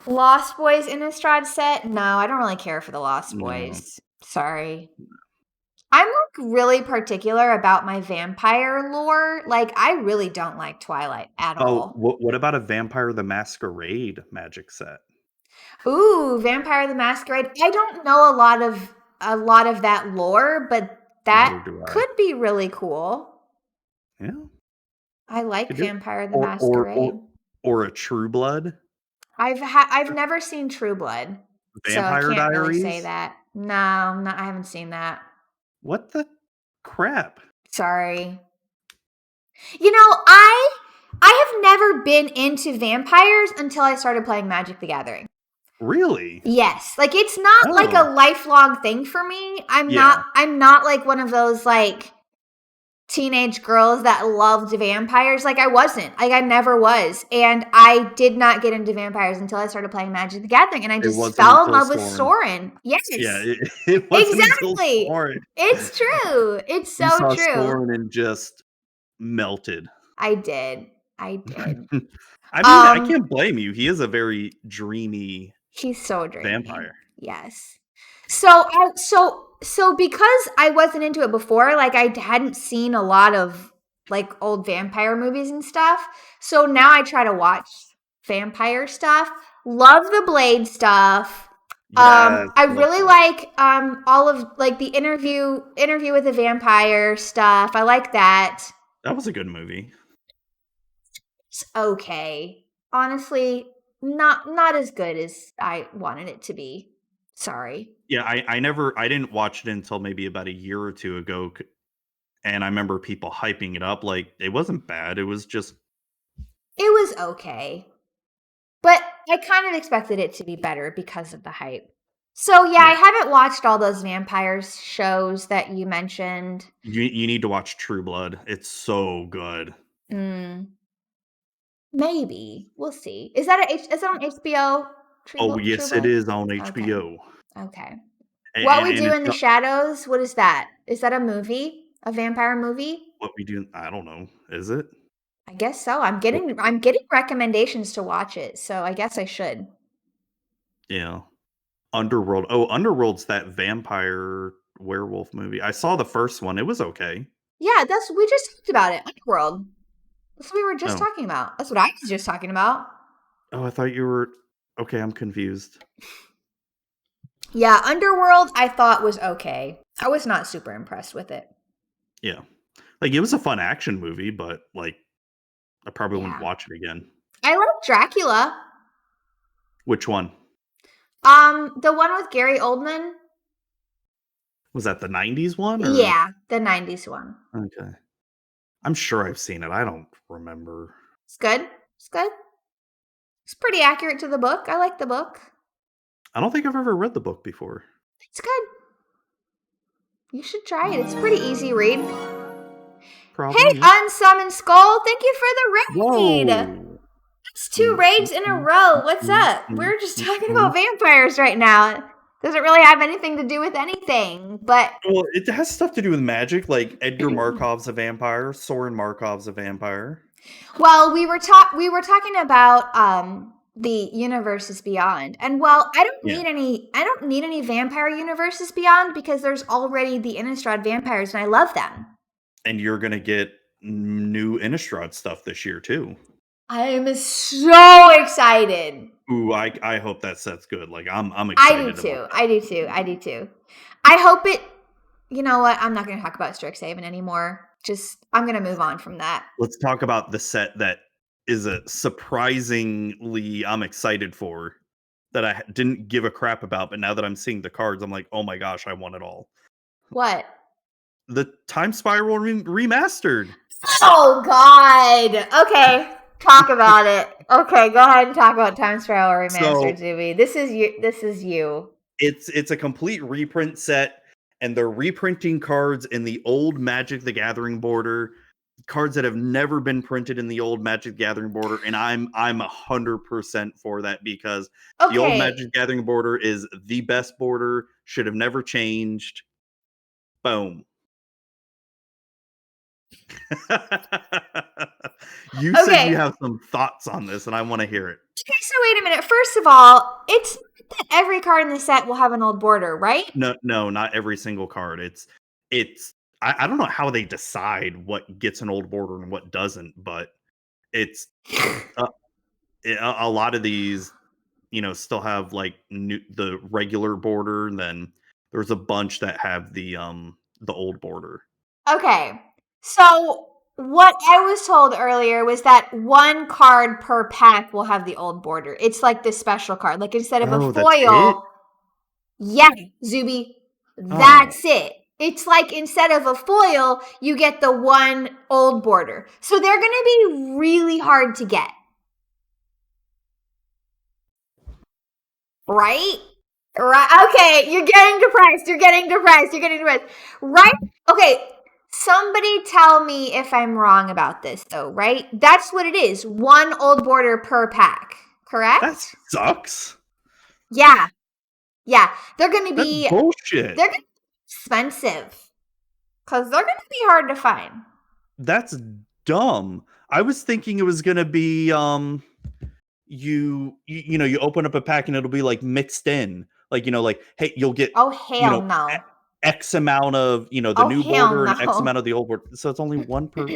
Lost Boys Innistrad set? No, I don't really care for the Lost Boys. Sorry. I'm like really particular about my vampire lore. Like, I really don't like Twilight at all. What about a Vampire the Masquerade magic set? Ooh, Vampire the Masquerade. I don't know a lot of that lore, but that could be really cool. Yeah. I like Vampire the Masquerade. Or a True Blood. I've never seen True Blood. Vampire so I can't Diaries? really say that. No, I haven't seen that. What the crap? Sorry. You know, I have never been into vampires until I started playing Magic the Gathering. Really? Yes. Like, it's not like a lifelong thing for me. I'm not like one of those like teenage girls that loved vampires. Like, I wasn't. Like, I never was. And I did not get into vampires until I started playing Magic the Gathering, and I just fell in love with Soren. Yes. Yeah, it wasn't exactly. Until Soren. It's true. It's so you saw true. Soren and just melted. I did. I mean, I can't blame you. He is a very dreamy. He's so dreamy. Vampire. Yes. So because I wasn't into it before, like I hadn't seen a lot of like old vampire movies and stuff. So now I try to watch vampire stuff. Love the Blade stuff. Yes, I really like all of like the interview with the vampire stuff. I like that. That was a good movie. It's okay. Honestly, not as good as I wanted it to be. Sorry. Yeah, I didn't watch it until maybe about a year or two ago, and I remember people hyping it up like it wasn't bad. It was okay. But I kind of expected it to be better because of the hype. So yeah, I haven't watched all those vampire shows that you mentioned. You need to watch True Blood. It's so good. Maybe. We'll see. Is that on HBO? Yes, it is on HBO. Okay. What We Do in the Shadows? What is that? Is that a movie? A vampire movie? What We Do? I don't know. Is it? I guess so. I'm getting recommendations to watch it, so I guess I should. Yeah. Underworld. Oh, Underworld's that vampire werewolf movie. I saw the first one. It was okay. Yeah, we just talked about it. Underworld. That's what we were just talking about. That's what I was just talking about. Oh, I thought you were... Okay, I'm confused. Yeah, Underworld I thought was okay. I was not super impressed with it. Yeah. Like, it was a fun action movie, but, like, I probably wouldn't watch it again. I like Dracula. Which one? The one with Gary Oldman. Was that the 90s one? Or? Yeah, the 90s one. Okay. I'm sure I've seen it. I don't remember. It's good. It's good. It's pretty accurate to the book. I like the book. I don't think I've ever read the book before. It's good. You should try it. It's a pretty easy read. Probably, hey, Unsummoned Skull, thank you for the raid. Whoa. It's 2 raids in a row. What's up? We're just talking about vampires right now. Doesn't really have anything to do with anything, but... Well, it has stuff to do with magic, like Edgar Markov's a vampire, Soren Markov's a vampire. Well, we were talking about the universes beyond. And well, I don't need any vampire universes beyond because there's already the Innistrad vampires and I love them. And you're gonna get new Innistrad stuff this year too. I am so excited. Ooh, I hope that set's good. Like I'm excited. I do too. I hope it. You know what? I'm not going to talk about Strixhaven anymore. I'm going to move on from that. Let's talk about the set that is a surprisingly I'm excited for, that I didn't give a crap about, but now that I'm seeing the cards, I'm like, oh my gosh, I want it all. What? The Time Spiral Remastered. Oh God. Okay, talk about it. Okay, go ahead and talk about Time Spiral Remastered, Zuby. This is you. It's a complete reprint set, and they're reprinting cards in the old Magic the Gathering border, cards that have never been printed in the old Magic the Gathering border, and I'm 100% for that because the old Magic the Gathering border is the best border, should have never changed. Boom. You said you have some thoughts on this, and I want to hear it. Okay, so wait a minute. First of all, it's not that every card in the set will have an old border, right? No, not every single card. It's I don't know how they decide what gets an old border and what doesn't, but it's a lot of these, still have like the regular border, and then there's a bunch that have the old border. Okay. So what I was told earlier was that one card per pack will have the old border. It's like this special card. Like instead of a foil. Yeah, Zuby. That's it. It's like instead of a foil, you get the one old border. So they're going to be really hard to get. Right? Right. Okay, you're getting depressed. Right? Okay. Somebody tell me if I'm wrong about this, though, right? That's what it is. One old border per pack, correct? That sucks. Yeah. They're going to be... That's bullshit. They're going to be expensive. Because they're going to be hard to find. That's dumb. I was thinking it was going to be... you open up a pack and it'll be like mixed in. Like, hey, you'll get... Oh, hell no. X amount of, the new border and X amount of the old border. So it's only one per.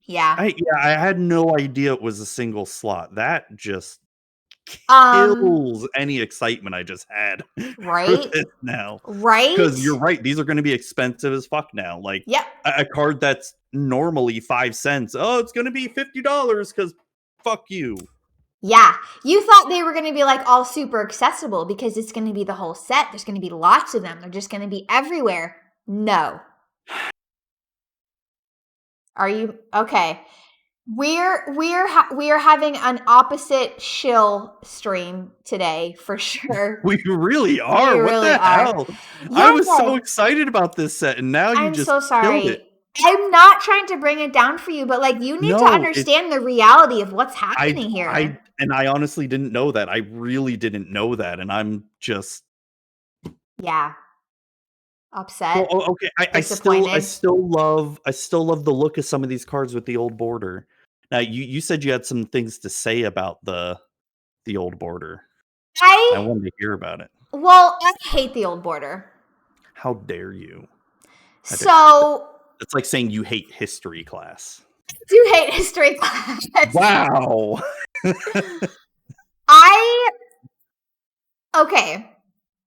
Yeah. I had no idea it was a single slot. That just kills any excitement I just had. Right. For this now. Right. Because you're right. These are going to be expensive as fuck now. Like, a card that's normally 5 cents. Oh, it's going to be $50 because fuck you. Yeah, you thought they were going to be like all super accessible because it's going to be the whole set. There's going to be lots of them. They're just going to be everywhere. No. Are you okay? We're having an opposite shill stream today for sure. We really are. What the hell? Yeah, I was so excited about this set, and now you just so sorry. killed it. I'm not trying to bring it down for you, but like you need to understand the reality of what's happening here. I honestly didn't know that. I really didn't know that, and I'm just upset. Well, okay, I still love the look of some of these cards with the old border. Now you said you had some things to say about the old border. I wanted to hear about it. Well, I hate the old border. How dare you? It's like saying you hate history class. I do hate history class. Wow. Okay.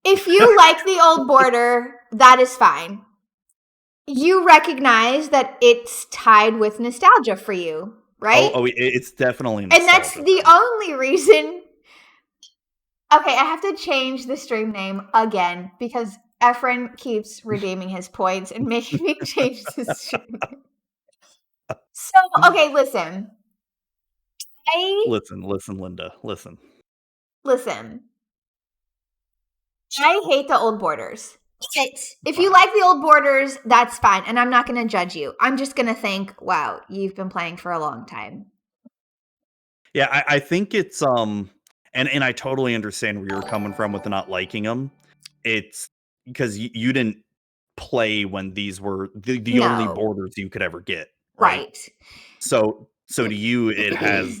If you like the old border, that is fine. You recognize that it's tied with nostalgia for you, right? Oh, it's definitely nostalgia. And that's the only reason. Okay, I have to change the stream name again because Efren keeps redeeming his points and making me change the stream name. So, okay, listen. Listen, Linda. Listen. I hate the old borders. If you like the old borders, that's fine. And I'm not going to judge you. I'm just going to think, wow, you've been playing for a long time. Yeah, I think it's, and I totally understand where you're coming from with not liking them. It's because you didn't play when these were the only borders you could ever get. Right. So to you, it has,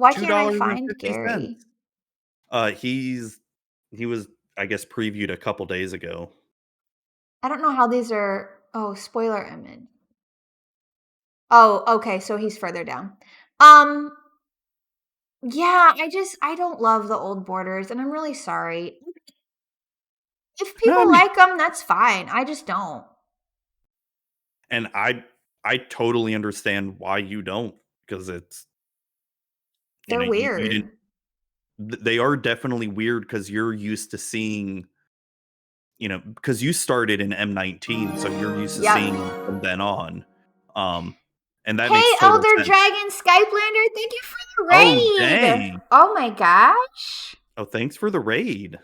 Why can't I find $2.50. Gary? He was, I guess, previewed a couple days ago. I don't know how these are. Oh, spoiler image. Oh, okay, so he's further down. Yeah, I don't love the old borders, and I'm really sorry. If No, I people mean, like them, that's fine. I just don't. and I totally understand why you don't, because it's, They're you didn't. weird. They are definitely weird because you're used to seeing, because you started in M19, so you're used to Yep. seeing them from then on. And that Hey, makes total Elder sense. Dragon Skyplander, thank you for the Oh, raid. dang. Oh my gosh. Oh, thanks for the raid.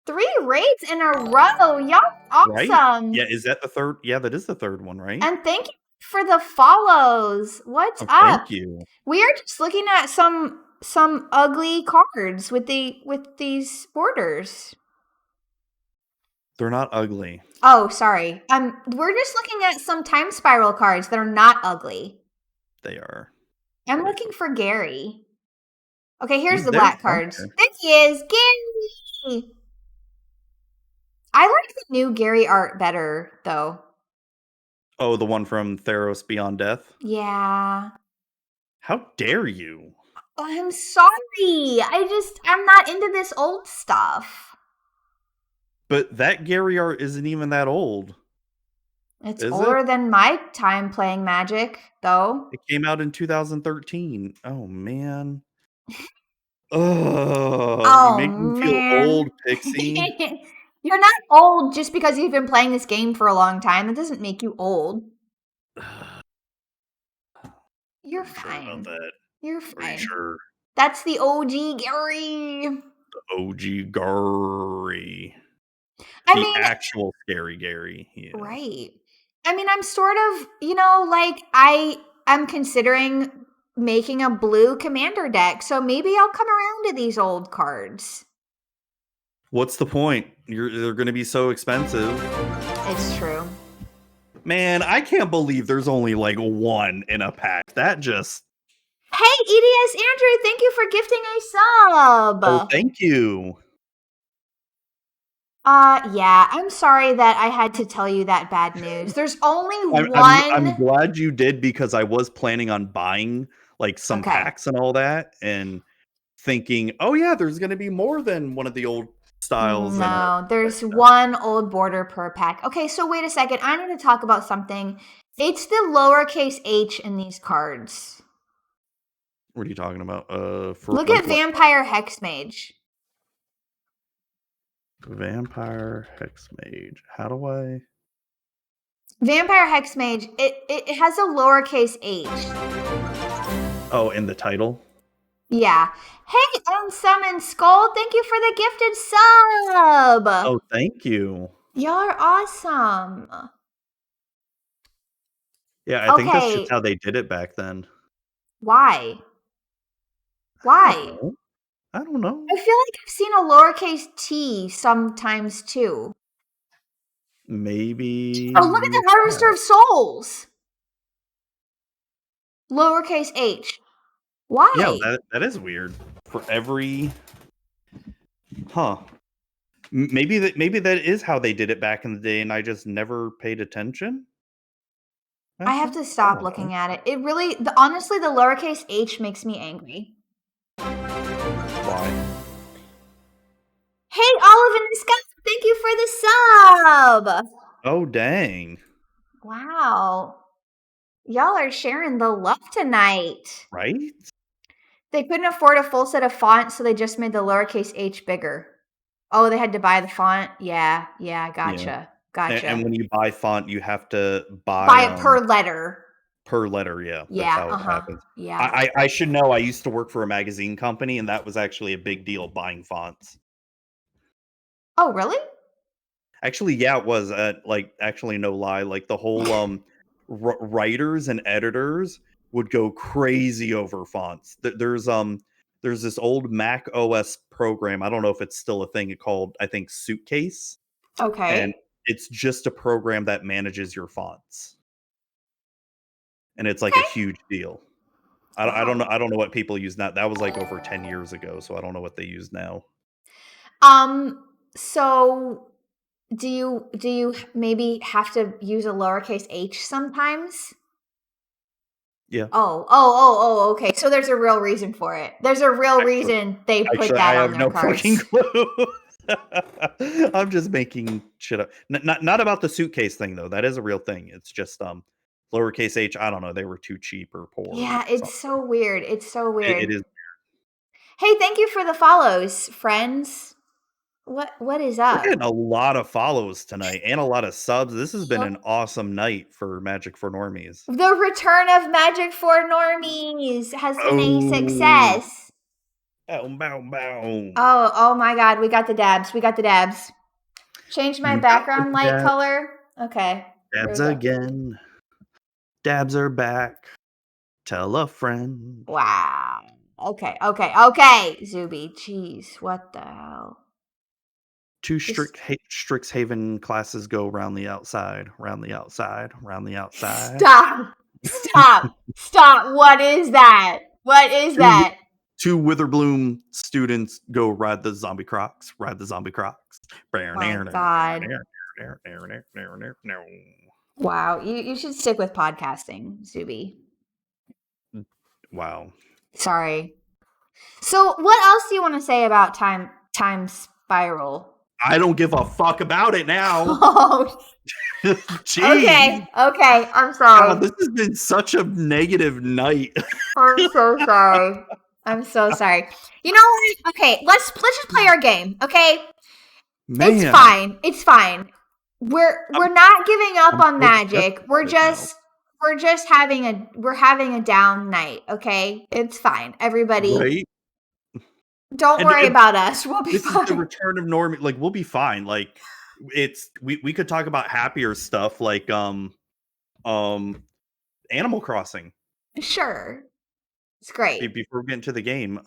3 raids in a row. Y'all Right? awesome. Yeah, is that the third? Yeah, that is the third one, right? And thank you for the follows. What's Oh, up? thank you. We are just looking at some ugly cards with these borders. They're not ugly. Oh, sorry. We're just looking at some time spiral cards that are not ugly. They are. I'm Very looking for Gary. Okay, here's He's the there black cards. somewhere. There he is, Gary. I like the new Gary art better, though. Oh, the one from Theros Beyond Death? Yeah. How dare you? Oh, I'm sorry. I'm not into this old stuff. But that Gary art isn't even that old, It's is it? older than my time playing Magic, though. It came out in 2013. Oh, man. Oh, you Oh, make me feel old, man. Pixie. You're not old just because you've been playing this game for a long time. That doesn't make you old. Are You're you sure about fine. that? You're Are you fine. sure? That's the OG Gary. The OG Gary. I The mean, actual scary Gary. Yeah. right. I mean, I'm sort of, like I'm considering making a blue commander deck, so maybe I'll come around to these old cards. What's the point? They're going to be so expensive. It's true. Man, I can't believe there's only like one in a pack. That just. Hey, EDS Andrew, thank you for gifting a sub. Oh, thank you. Yeah, I'm sorry that I had to tell you that bad news. There's only I'm one. glad you did, because I was planning on buying like some Okay. packs and all that, and thinking, oh yeah, there's going to be more than one of the old styles in it. No, But there's no. one old border per pack. Okay, so wait a second. I need to talk about something. It's the lowercase h in these cards. What are you talking about? For Look like at what? Vampire Hexmage. Vampire Hexmage. How do I? Vampire Hexmage, it has a lowercase h. Oh, in the title? Yeah. Hey, Unsummon Skull, thank you for the gifted sub. Oh, thank you. Y'all are awesome. Yeah, I think that's just Okay, how they did it back then. why? I Why? don't know. I don't know. I feel like I've seen a lowercase t sometimes too. Maybe Oh, look at you the Harvester have. of Souls. Lowercase h. Yeah, Why? that is weird. For every, huh? Maybe that is how they did it back in the day, and I just never paid attention. I have Okay, to I stop don't know. looking at it. It really, honestly, the lowercase h makes me angry. Why? Hey, Olive in the Sky, thank you for the sub. Oh, dang. Wow. Y'all are sharing the love tonight. Right? They couldn't afford a full set of fonts, so they just made the lowercase h bigger. Oh, they had to buy the font? Yeah, Yeah. gotcha. And Gotcha. when you buy font, you have to buy Buy it per letter. per letter. Yeah, that's Yeah, how it uh-huh. happens. Yeah. I should know. I used to work for a magazine company, and that was actually a big deal, buying fonts. Oh, really? Actually, yeah, it was. Like, actually, no lie. Like the whole writers and editors would go crazy over fonts. There's this old Mac OS program. I don't know if it's still a thing. Called, I think, Suitcase, and Okay. it's just a program that manages your fonts, and it's like a Okay. huge deal. I don't know. Wow. I don't know what people use now. That was like over 10 years ago, so I don't know what they use now. So do you maybe have to use a lowercase h sometimes? Yeah. Oh, okay. So there's a real reason for it. There's a real Actually, reason they put actually, that I on have their no fucking cards. clue. I'm just making shit up. Not about the suitcase thing though. That is a real thing. It's just lowercase h. I don't know. They were too cheap or poor or Yeah, it's something. so weird. It's so weird. It is. Hey, thank you for the follows, friends. What is We're up? getting a lot of follows tonight and a lot of subs. This has been an awesome night for Magic for Normies. The return of Magic for Normies has been a Oh, success. boom, boom, boom. Oh my god, we got the dabs. We got the dabs. Change my You got the background light color. Okay. Here dabs we go. again. Dabs are back. Tell a friend. Wow. Okay. Zuby, jeez, what the hell? Two Just Strixhaven classes go round the outside, round the outside, round the outside. Stop. What is that? What is Two, that? two Witherbloom students go ride the zombie crocs, ride the zombie crocs. My god. Wow. You should stick with podcasting, Zuby. Wow. Sorry. So what else do you want to say about time spiral? I don't give a fuck about it now. Oh, Jeez. okay. I'm sorry. God, this has been such a negative night. I'm so sorry. I'm so sorry. You know what? Okay, let's just play our game. Okay, Man, it's fine. We're not giving up I'm on so depressed magic. about it now. We're just having a down night. Okay, it's fine. Everybody, Right? don't And worry about us. We'll be this is the fine. return of Normie. Like, we'll be fine. Like, we could talk about happier stuff like Animal Crossing Sure, it's great. before we get into the game.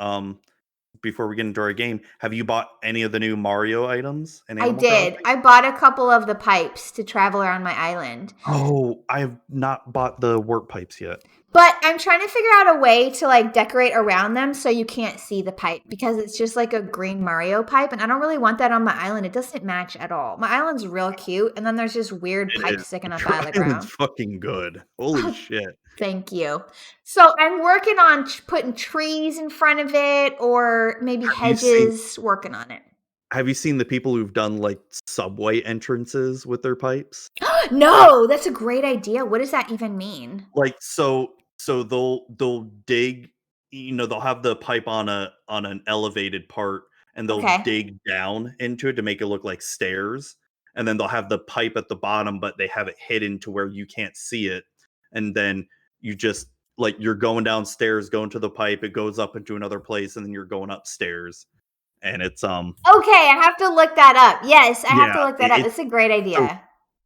Before we get into our game, have you bought any of the new Mario items in I Animal did. Crossing? I bought a couple of the pipes to travel around my island. Oh, I have not bought the warp pipes yet. But I'm trying to figure out a way to like decorate around them so you can't see the pipe because it's just like a green Mario pipe and I don't really want that on my island. It doesn't match at all. My island's real cute and then there's just weird It pipes is. sticking up Your out of the island's ground. fucking good. Holy shit. Thank you. So I'm working on putting trees in front of it or maybe Have you seen hedges, working on it. have you seen the people who've done like subway entrances with their pipes? No, that's a great idea. What does that even mean? Like so they'll dig, they'll have the pipe on an elevated part and they'll Okay. dig down into it to make it look like stairs. And then they'll have the pipe at the bottom, but they have it hidden to where you can't see it. And then you just like you're going downstairs, going to the pipe, it goes up into another place, and then you're going upstairs. And it's Okay, I have to look that up. Yes, I have yeah, to look that up. That's a great so idea.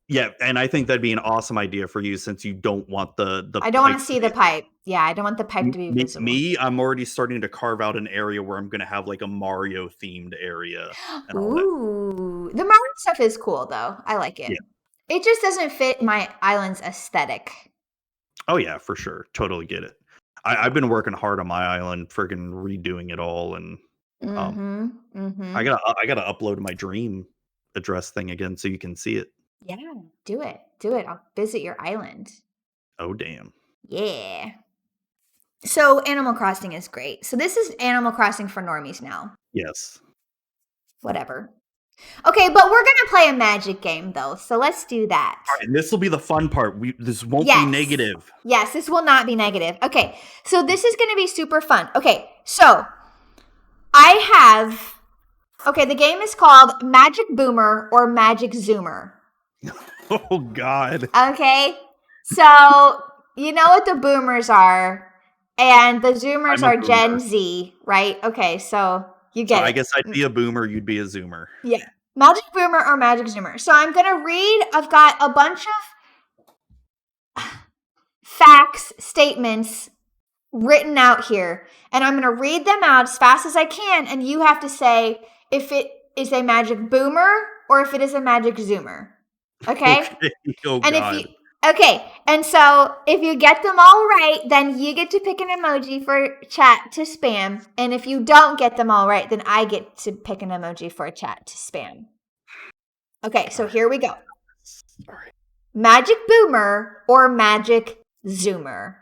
yeah, and I think that'd be an awesome idea for you since you don't want the I don't want pipe to to see be the pipe. Yeah, I don't want the pipe to be visible. I'm already starting to carve out an area where I'm gonna have like a Mario themed area and all that. Ooh, the Mario stuff is cool though. I like it. Yeah. It just doesn't fit my island's aesthetic. Oh yeah, for sure. Totally get it. I've been working hard on my island, friggin' redoing it all, and um, Mm-hmm. I gotta upload my dream address thing again so you can see it. Yeah, do it. Do it. I'll visit your island. Oh damn. Yeah. So Animal Crossing is great. So this is Animal Crossing for normies now. Yes. Whatever. Okay, but we're gonna play a magic game though, so let's do that. All right, and this will be the fun part. This won't be Yes. negative. Yes, this will not be negative. Okay, so this is gonna be super fun. Okay, so the game is called Magic Boomer or Magic Zoomer. Oh god. Okay, so you know what the boomers are, and the zoomers I'm a are Gen boomer. Z, right? Okay, so you So get I it. guess I'd be a boomer, you'd be a zoomer. Yeah. Magic Boomer or Magic Zoomer. So I'm going to read, I've got a bunch of facts, statements written out here, and I'm going to read them out as fast as I can, and you have to say if it is a Magic Boomer or if it is a Magic Zoomer. Okay? Okay. Oh And god. Okay, and so if you get them all right, then you get to pick an emoji for chat to spam. And if you don't get them all right, then I get to pick an emoji for chat to spam. Okay, so here we go. Sorry. Magic Boomer or Magic Zoomer?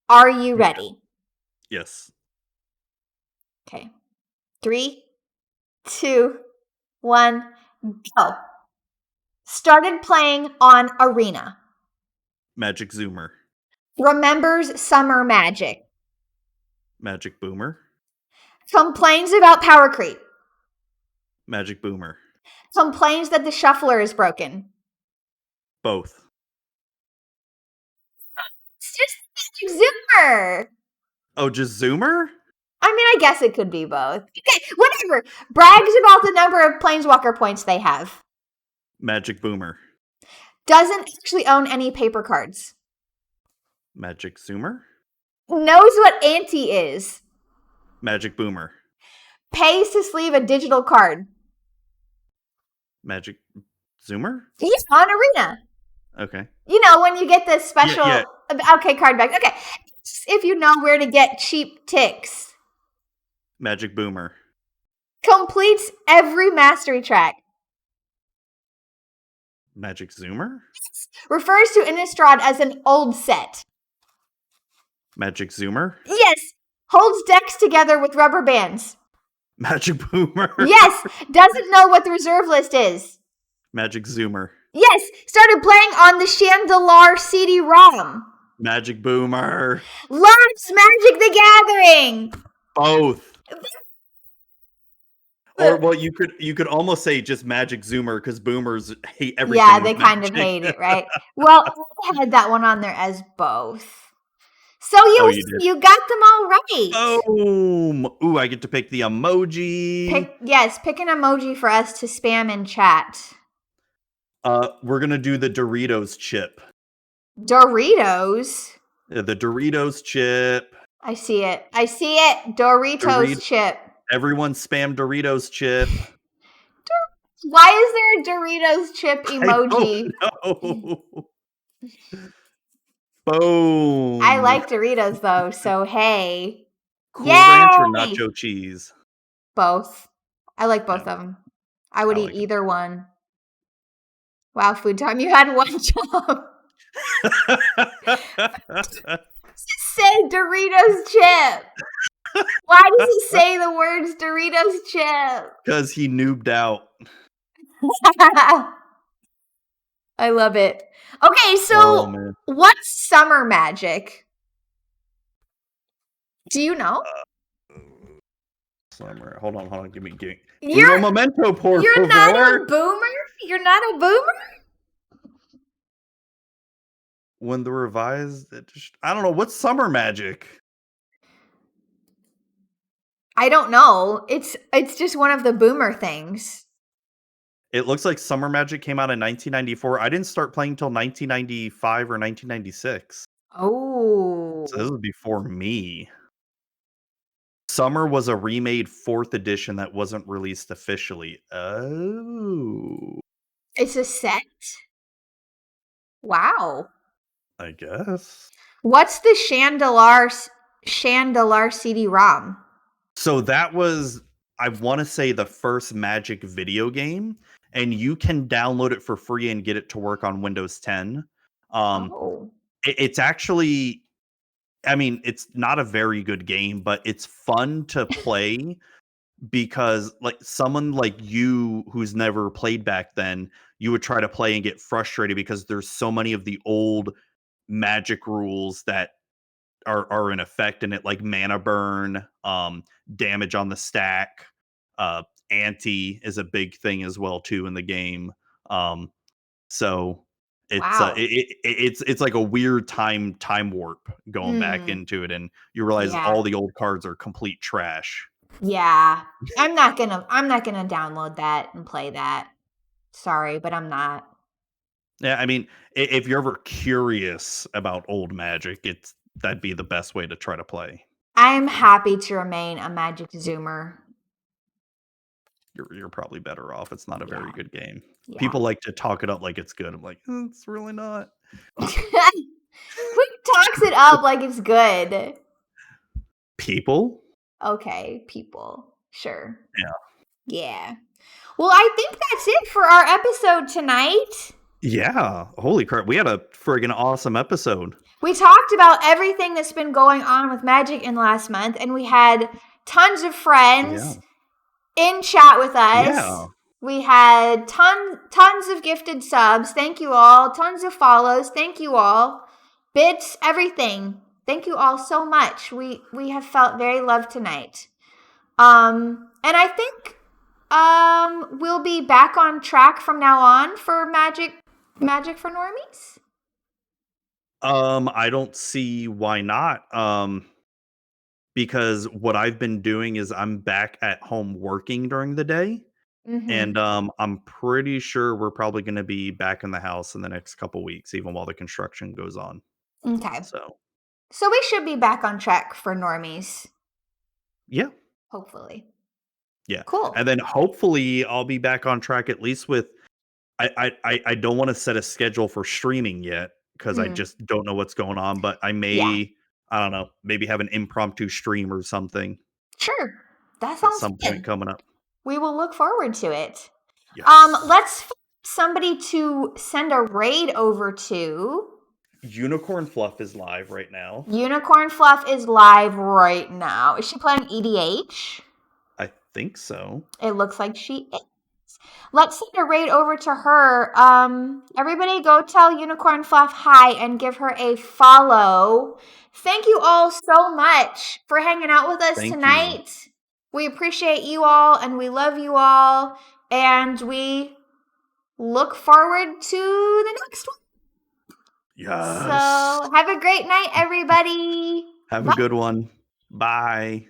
Are you ready? Yes. Okay. 3, 2, 1, go. Started playing on Arena. Magic Zoomer. Remembers summer magic. Magic Boomer. Complains about power creep. Magic Boomer. Complains that the shuffler is broken. Both. It's just Magic Zoomer. Oh, just Zoomer? I mean, I guess it could be both. Okay, whatever. Brags about the number of Planeswalker points they have. Magic Boomer. Doesn't actually own any paper cards. Magic Zoomer. Knows what ante is. Magic Boomer. Pays to sleeve a digital card. Magic Zoomer? He's on Arena. Okay. You know, when you get the special... Yeah. Okay, card back. Okay. If you know where to get cheap ticks. Magic Boomer. Completes every mastery track. Magic Zoomer? Refers to Innistrad as an old set. Magic Zoomer? Yes. Holds decks together with rubber bands. Magic Boomer? Yes. Doesn't know what the reserve list is. Magic Zoomer. Yes. Started playing on the Chandelar CD-ROM. Magic Boomer. Loves Magic the Gathering. Both. Or well, you could almost say just Magic Zoomer because boomers hate everything. Yeah, they kind of hate it, right? Well, I had that one on there as both. So you got them all right. Boom! Ooh, I get to pick the emoji. Pick an emoji for us to spam in chat. We're gonna do the Doritos chip. Doritos? The Doritos chip. I see it. Doritos chip. Everyone spam Doritos chip. Why is there a Doritos chip emoji? I don't know. Boom. I like Doritos though, so hey. Cool Ranch or nacho cheese? Both. I like both of them. I would eat either one. Wow, Food Time, you had one job. It said Doritos chip. Why does it say the words Doritos chip? Because he noobed out. I love it. Okay, so what's summer magic? Do you know? Summer. Hold on. Give me You're a memento, por You're favor. not a boomer? You're not a boomer? When the revised... I don't know. What's summer magic? I don't know. It's just one of the boomer things. It looks like summer magic came out in 1994. I didn't start playing until 1995 or 1996. Oh. So this was before me. Summer was a remade 4th edition that wasn't released officially. Oh. It's a set? Wow. I guess. What's the Chandelar CD-ROM? So that was, I want to say, the first Magic video game, and you can download it for free and get it to work on Windows 10. It's actually, I mean, it's not a very good game, but it's fun to play because, like, someone like you who's never played back then, you would try to play and get frustrated because there's so many of the old Magic rules that are in effect in it, like mana burn, damage on the stack, ante is a big thing as well too in the game. So it's it's like a weird time warp going back into it, and you realize all the old cards are complete trash. Yeah, I'm not gonna download that and play that. Sorry, but I'm not. Yeah, I mean, if you're ever curious about old Magic, that'd be the best way to try to play. I'm happy to remain a Magic Zoomer. you're probably better off. It's not a very good game. Yeah. People like to talk it up like it's good. I'm like, it's really not. Who talks it up like it's good? People? Okay, people. Sure. Yeah. Yeah. Well, I think that's it for our episode tonight. Yeah. Holy crap. We had a friggin' awesome episode. We talked about everything that's been going on with Magic in last month, and we had tons of friends in chat with us. Yeah. We had tons of gifted subs. Thank you all. Tons of follows. Thank you all. Bits, everything. Thank you all so much. We have felt very loved tonight. And I think we'll be back on track from now on for Magic for Normies. I don't see why not. Because what I've been doing is I'm back at home working during the day. Mm-hmm. And I'm pretty sure we're probably going to be back in the house in the next couple weeks, even while the construction goes on. Okay. So we should be back on track for Normies. Yeah. Hopefully. Yeah. Cool. And then hopefully I'll be back on track at least with. I don't want to set a schedule for streaming yet because I just don't know what's going on. But I may, I don't know, maybe have an impromptu stream or something. Sure. That sounds at some point coming up. We will look forward to it. Yes. Let's find somebody to send a raid over to. Unicorn Fluff is live right now. Unicorn Fluff is live right now. Is she playing EDH? I think so. It looks like she is. Let's send a raid over to her. Everybody go tell Unicorn Fluff hi and give her a follow. Thank you all so much for hanging out with us tonight. We appreciate you all and we love you all. And we look forward to the next one. Yes. So have a great night, everybody. Have a good one. Bye.